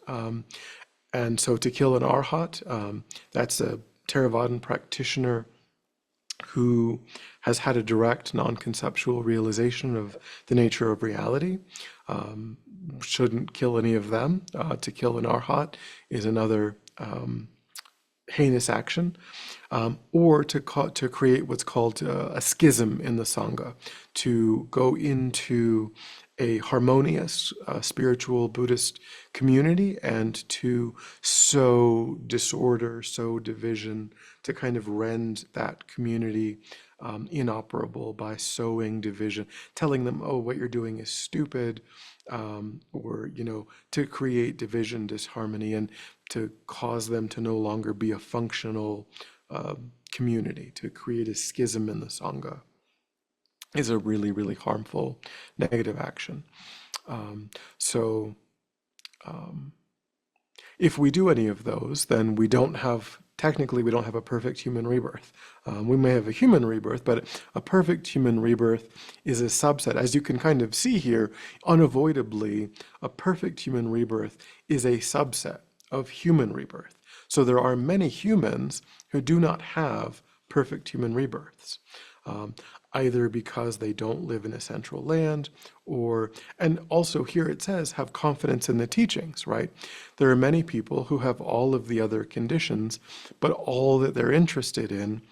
Speaker 1: And so to kill an arhat, that's Theravadan practitioner who has had a direct non-conceptual realization of the nature of reality. Shouldn't kill any of them. To kill an arhat is another heinous action, or to create what's called a schism in the Sangha, to go into a harmonious spiritual Buddhist community and to sow disorder, sow division, to kind of rend that community inoperable by sowing division, telling them, oh, what you're doing is stupid, or, to create division, disharmony, and to cause them to no longer be a functional community, to create a schism in the Sangha is a really, really harmful negative action. So if we do any of those, then technically, we don't have a perfect human rebirth. We may have a human rebirth, but a perfect human rebirth is a subset. As you can kind of see here, unavoidably, a perfect human rebirth is a subset of human rebirth. So there are many humans who do not have perfect human rebirths. Either because they don't live in a central land, and also here it says, have confidence in the teachings, right? There are many people who have all of the other conditions, but all that they're interested in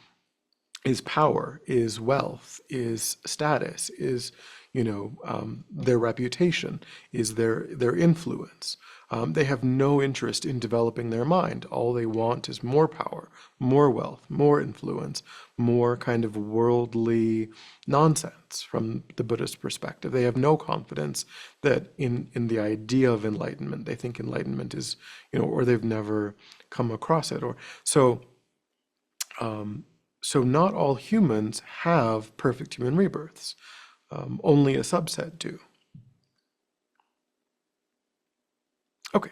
Speaker 1: is power, is wealth, is status, is, their reputation, is their influence. They have no interest in developing their mind. All they want is more power, more wealth, more influence, more kind of worldly nonsense from the Buddhist perspective. They have no confidence that in the idea of enlightenment. They think enlightenment is, or they've never come across it. So not all humans have perfect human rebirths. Only a subset do. Okay.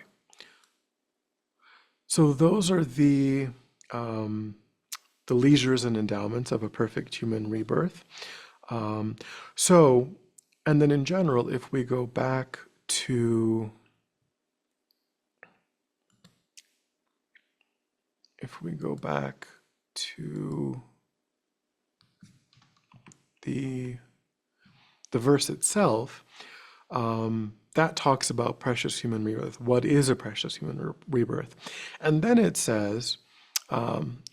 Speaker 1: So those are the leisures and endowments of a perfect human rebirth. And then in general, if we go back to the verse itself, that talks about precious human rebirth. What is a precious human rebirth? And then it says,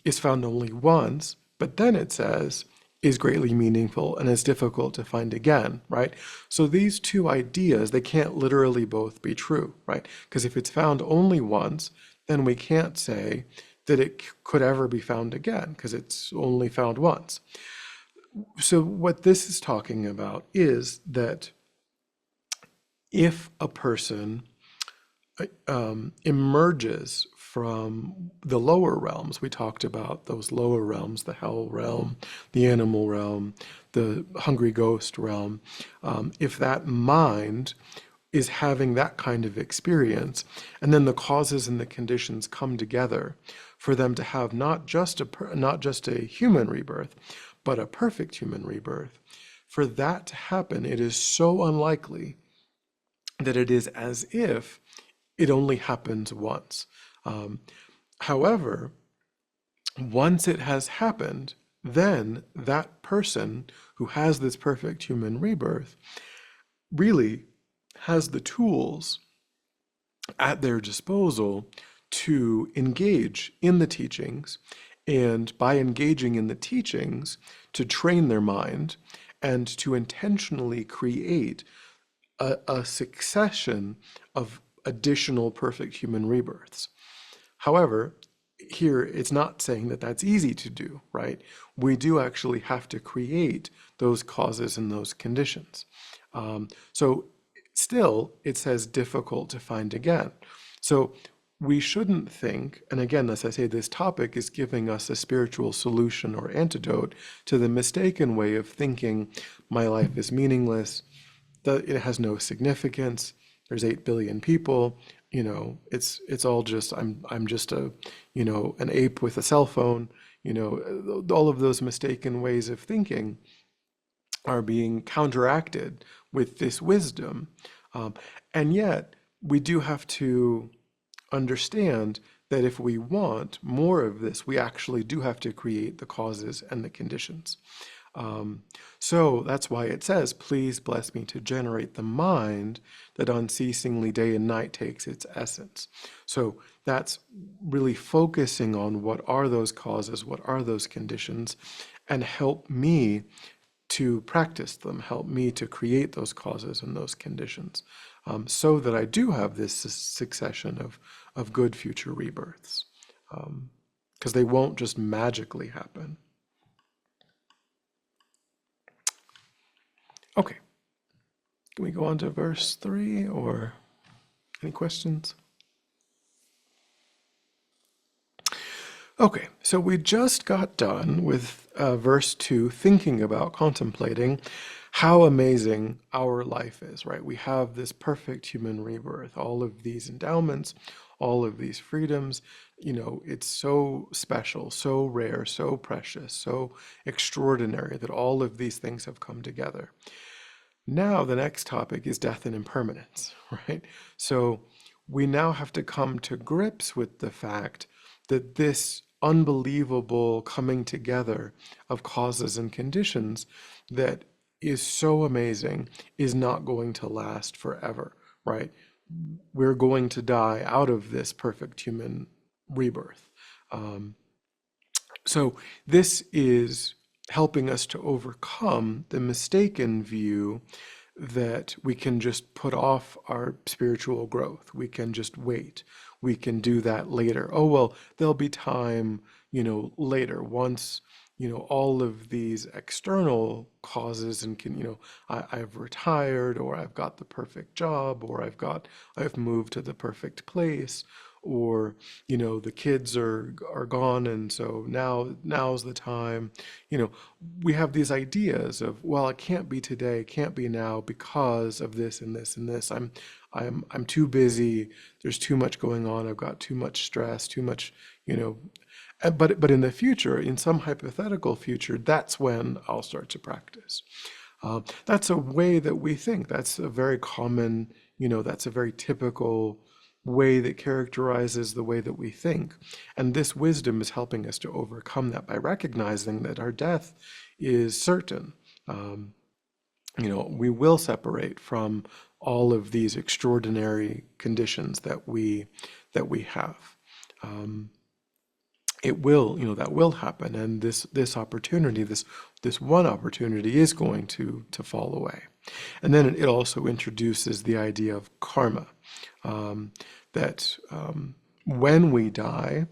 Speaker 1: is found only once, but then it says, is greatly meaningful and is difficult to find again, right? So these two ideas, they can't literally both be true, right? Because if it's found only once, then we can't say that it could ever be found again, because it's only found once. So what this is talking about is that if a person emerges from the lower realms, we talked about those lower realms, the hell realm, the animal realm, the hungry ghost realm, if that mind is having that kind of experience, and then the causes and the conditions come together for them to have not just a human rebirth, but a perfect human rebirth, for that to happen, it is so unlikely that it is as if it only happens once. However, once it has happened, then that person who has this perfect human rebirth really has the tools at their disposal to engage in the teachings, and by engaging in the teachings, to train their mind and to intentionally create a succession of additional perfect human rebirths. However, here it's not saying that that's easy to do, right? We do actually have to create those causes and those conditions. So still, it says difficult to find again. So we shouldn't think, and again, as I say, this topic is giving us a spiritual solution or antidote to the mistaken way of thinking my life is meaningless, that it has no significance. There's 8 billion people, it's all just, I'm just an ape with a cell phone, all of those mistaken ways of thinking are being counteracted with this wisdom. And yet we do have to understand that if we want more of this, we actually do have to create the causes and the conditions. So that's why it says, please bless me to generate the mind that unceasingly day and night takes its essence. So that's really focusing on what are those causes, what are those conditions, and help me to practice them, help me to create those causes and those conditions, so that I do have this succession of good future rebirths, because they won't just magically happen. Okay, can we go on to verse 3, or any questions? Okay, so we just got done with verse 2, thinking about, contemplating how amazing our life is, right? We have this perfect human rebirth, all of these endowments, all of these freedoms. It's so special, so rare, so precious, so extraordinary that all of these things have come together. Now, the next topic is death and impermanence, right? So we now have to come to grips with the fact that this unbelievable coming together of causes and conditions that is so amazing is not going to last forever, right? We're going to die out of this perfect human rebirth. So this is helping us to overcome the mistaken view that we can just put off our spiritual growth. We can just wait. We can do that later. Oh, well, there'll be time, later, once, all of these external causes and I've retired, or I've got the perfect job, or I've moved to the perfect place, or the kids are gone, and so now's the time. We have these ideas of, well, it can't be today, it can't be now because of this and this and this. I'm too busy, there's too much going on, I've got too much stress, too much, but in the future, in some hypothetical future, that's when I'll start to practice. That's a way that we think. That's a very common, that's a very typical way that characterizes the way that we think. And this wisdom is helping us to overcome that by recognizing that our death is certain. We will separate from all of these extraordinary conditions that we have. It will, that will happen, and this opportunity, this one opportunity, is going to fall away. And then it also introduces the idea of karma, that when we die,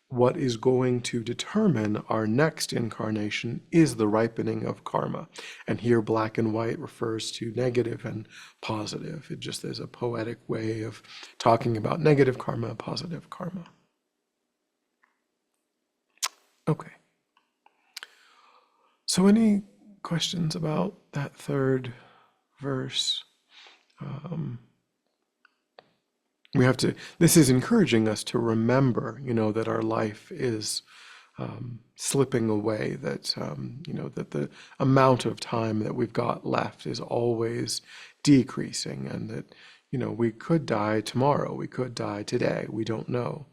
Speaker 1: what is going to determine our next incarnation is the ripening of karma. And here black and white refers to negative and positive. It just is a poetic way of talking about negative karma, positive karma. Okay. So any questions about that third verse? This is encouraging us to remember, that our life is slipping away, that, that the amount of time that we've got left is always decreasing, and that, we could die tomorrow, we could die today, we don't know.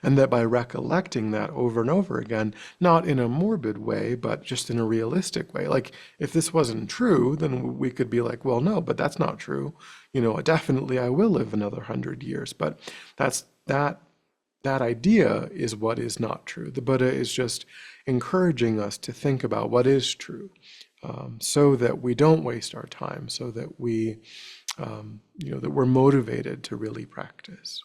Speaker 1: And that by recollecting that over and over again, not in a morbid way, but just in a realistic way. Like, if this wasn't true, then we could be like, well, no, but that's not true. Definitely I will live another 100 years. But that idea is what is not true. The Buddha is just encouraging us to think about what is true, so that we don't waste our time, so that we, that we're motivated to really practice.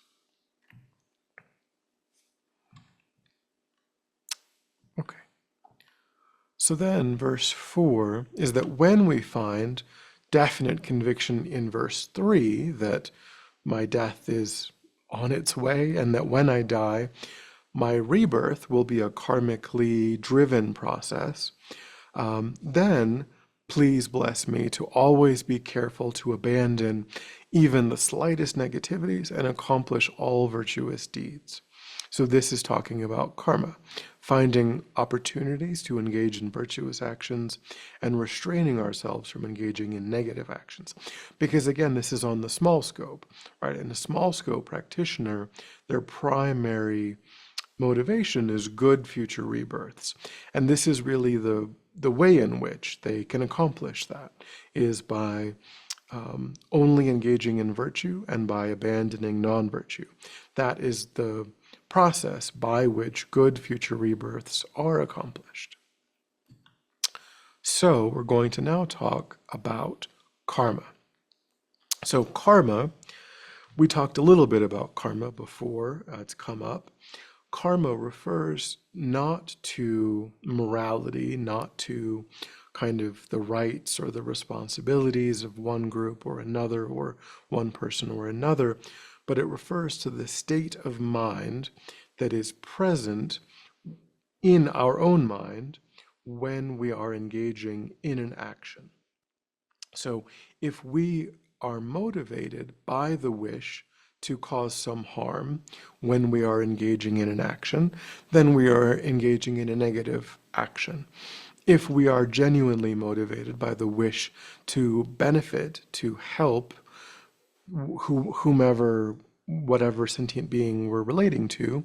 Speaker 1: Okay. So then verse 4 is that when we find definite conviction in verse 3 that my death is on its way, and that when I die, my rebirth will be a karmically driven process, then please bless me to always be careful to abandon even the slightest negativities and accomplish all virtuous deeds. So this is talking about karma, finding opportunities to engage in virtuous actions and restraining ourselves from engaging in negative actions. Because again, this is on the small scope, right? In a small scope practitioner, their primary motivation is good future rebirths. And this is really the way in which they can accomplish that is by only engaging in virtue and by abandoning non-virtue. That is the process by which good future rebirths are accomplished. So we're going to now talk about karma. So karma, we talked a little bit about karma before, it's come up. Karma refers not to morality, not to kind of the rights or the responsibilities of one group or another, or one person or another, but it refers to the state of mind that is present in our own mind when we are engaging in an action. So if we are motivated by the wish to cause some harm when we are engaging in an action, then we are engaging in a negative action. If we are genuinely motivated by the wish to benefit, to help whomever, whatever sentient being we're relating to,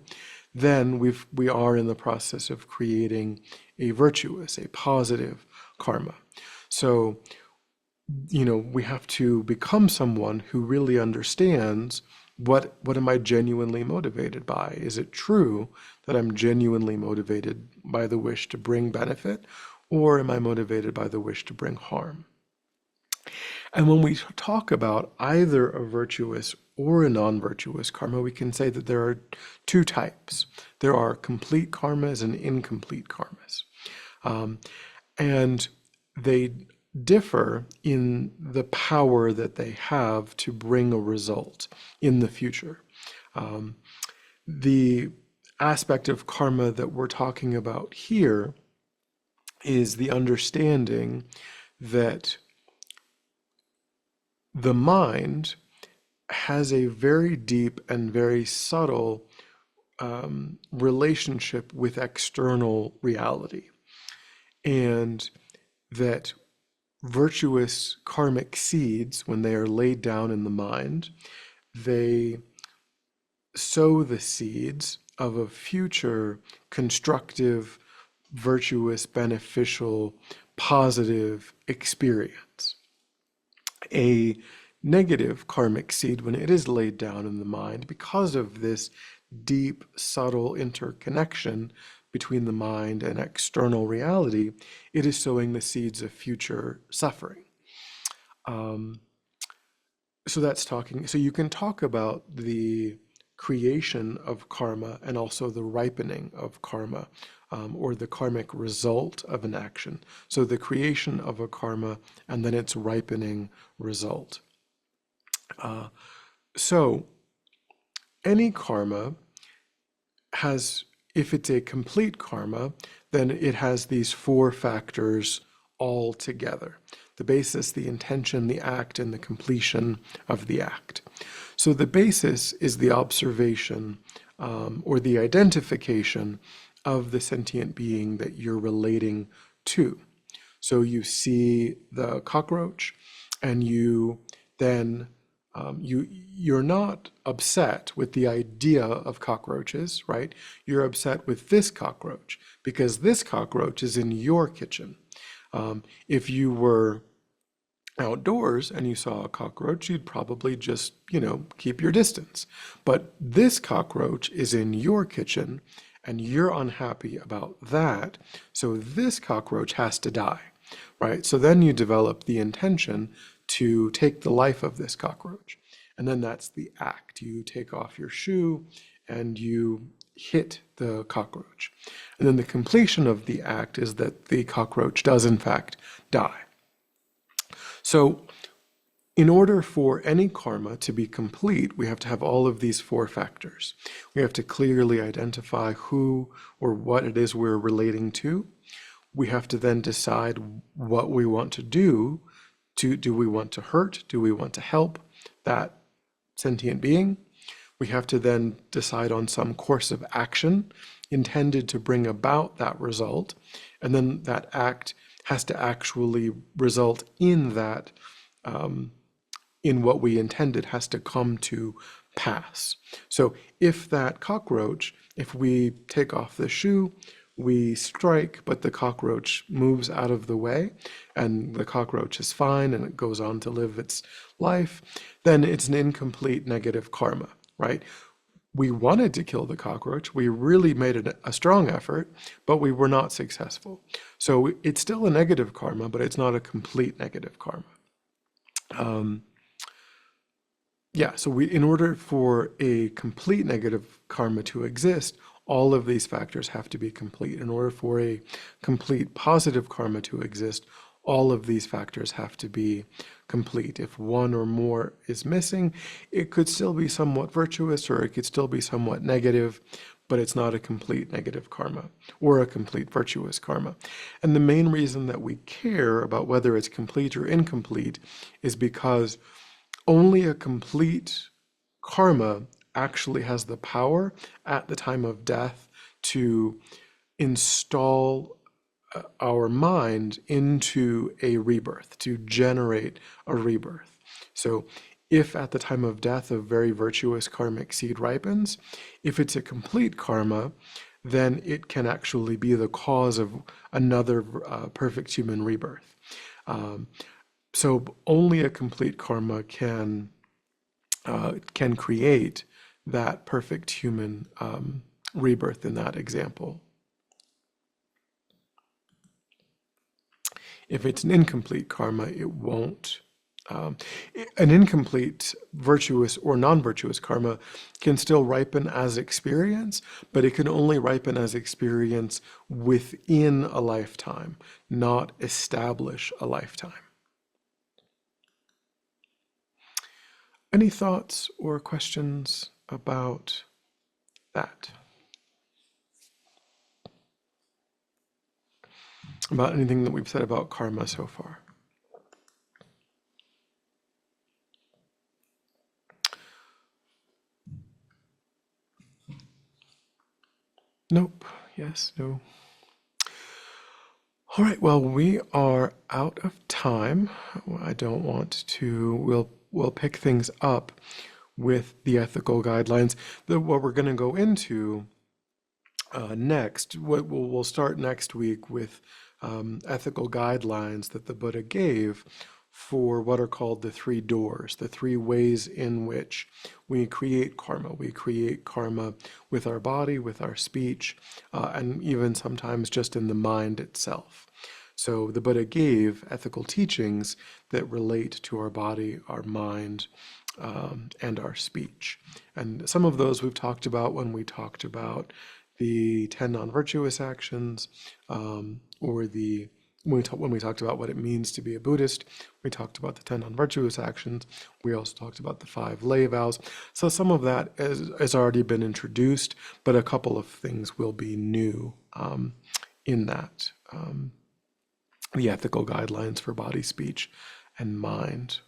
Speaker 1: then we are in the process of creating a virtuous, a positive karma. So, we have to become someone who really understands what am I genuinely motivated by? Is it true that I'm genuinely motivated by the wish to bring benefit, or am I motivated by the wish to bring harm? And when we talk about either a virtuous or a non-virtuous karma, we can say that there are two types. There are complete karmas and incomplete karmas. And they differ in the power that they have to bring a result in the future. The aspect of karma that we're talking about here is the understanding that the mind has a very deep and very subtle relationship with external reality, and that virtuous karmic seeds, when they are laid down in the mind, they sow the seeds of a future constructive, virtuous, beneficial, positive experience. A negative karmic seed, when it is laid down in the mind, because of this deep, subtle interconnection between the mind and external reality, it is sowing the seeds of future suffering. So you can talk about the creation of karma and also the ripening of karma, or the karmic result of an action. So the creation of a karma and then its ripening result. So any karma has, if it's a complete karma, then it has these four factors all together: the basis, the intention, the act, and the completion of the act. So the basis is the observation or the identification of the sentient being that you're relating to. So you see the cockroach, and you then you're not upset with the idea of cockroaches, right? You're upset with this cockroach because this cockroach is in your kitchen. If you were outdoors and you saw a cockroach, you'd probably just, keep your distance. But this cockroach is in your kitchen and you're unhappy about that. So this cockroach has to die, right? So then you develop the intention to take the life of this cockroach. And then that's the act. You take off your shoe and you hit the cockroach. And then the completion of the act is that the cockroach does in fact die. So in order for any karma to be complete, we have to have all of these four factors. We have to clearly identify who or what it is we're relating to. We have to then decide what we want to do. Do we want to hurt? Do we want to help that sentient being? We have to then decide on some course of action intended to bring about that result. And then that act has to actually result in that, in what we intended, has to come to pass. So if that cockroach, if we take off the shoe, we strike, but the cockroach moves out of the way and the cockroach is fine and it goes on to live its life, then it's an incomplete negative karma, right? We wanted to kill the cockroach. We really made it a strong effort, but we were not successful. So it's still a negative karma, but it's not a complete negative karma. Yeah, so in order for a complete negative karma to exist, all of these factors have to be complete. In order for a complete positive karma to exist, all of these factors have to be complete. If one or more is missing, it could still be somewhat virtuous or it could still be somewhat negative, but it's not a complete negative karma or a complete virtuous karma. And the main reason that we care about whether it's complete or incomplete is because only a complete karma actually has the power at the time of death to install our mind into a rebirth, to generate a rebirth. So if at the time of death a very virtuous karmic seed ripens, if it's a complete karma, then it can actually be the cause of another perfect human rebirth. So only a complete karma can create that perfect human rebirth in that example. If it's an incomplete karma, it won't. An incomplete virtuous or non-virtuous karma can still ripen as experience, but it can only ripen as experience within a lifetime, not establish a lifetime. Any thoughts or questions about that? About anything that we've said about karma so far? Nope. Yes, no. All right, well, we are out of time. I don't want to, we'll pick things up with the ethical guidelines. What we're going to go into next, we'll start next week with ethical guidelines that the Buddha gave for what are called the three doors, the three ways in which we create karma. We create karma with our body, with our speech, and even sometimes just in the mind itself. So the Buddha gave ethical teachings that relate to our body, our mind, and our speech. And some of those we've talked about when we talked about the 10 non-virtuous actions, or when we talked about what it means to be a Buddhist. We talked about the 10 non-virtuous actions. We also talked about the 5 lay vows. So some of that has already been introduced, but a couple of things will be new in that. The ethical guidelines for body, speech, and mind.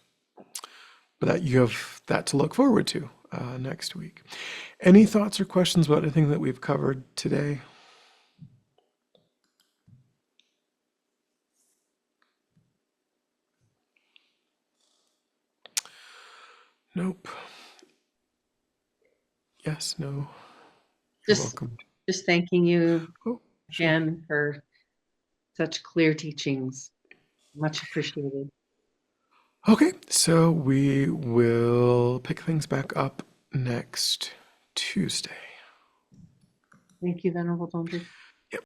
Speaker 1: But that you have that to look forward to next week. Any thoughts or questions about anything that we've covered today? Nope. Yes, no. You're welcome.
Speaker 2: Just thanking you
Speaker 1: Oh, sure.
Speaker 2: again for such clear teachings. Much appreciated.
Speaker 1: Okay, so we will pick things back up next Tuesday.
Speaker 2: Thank you, Venerable Dondrub.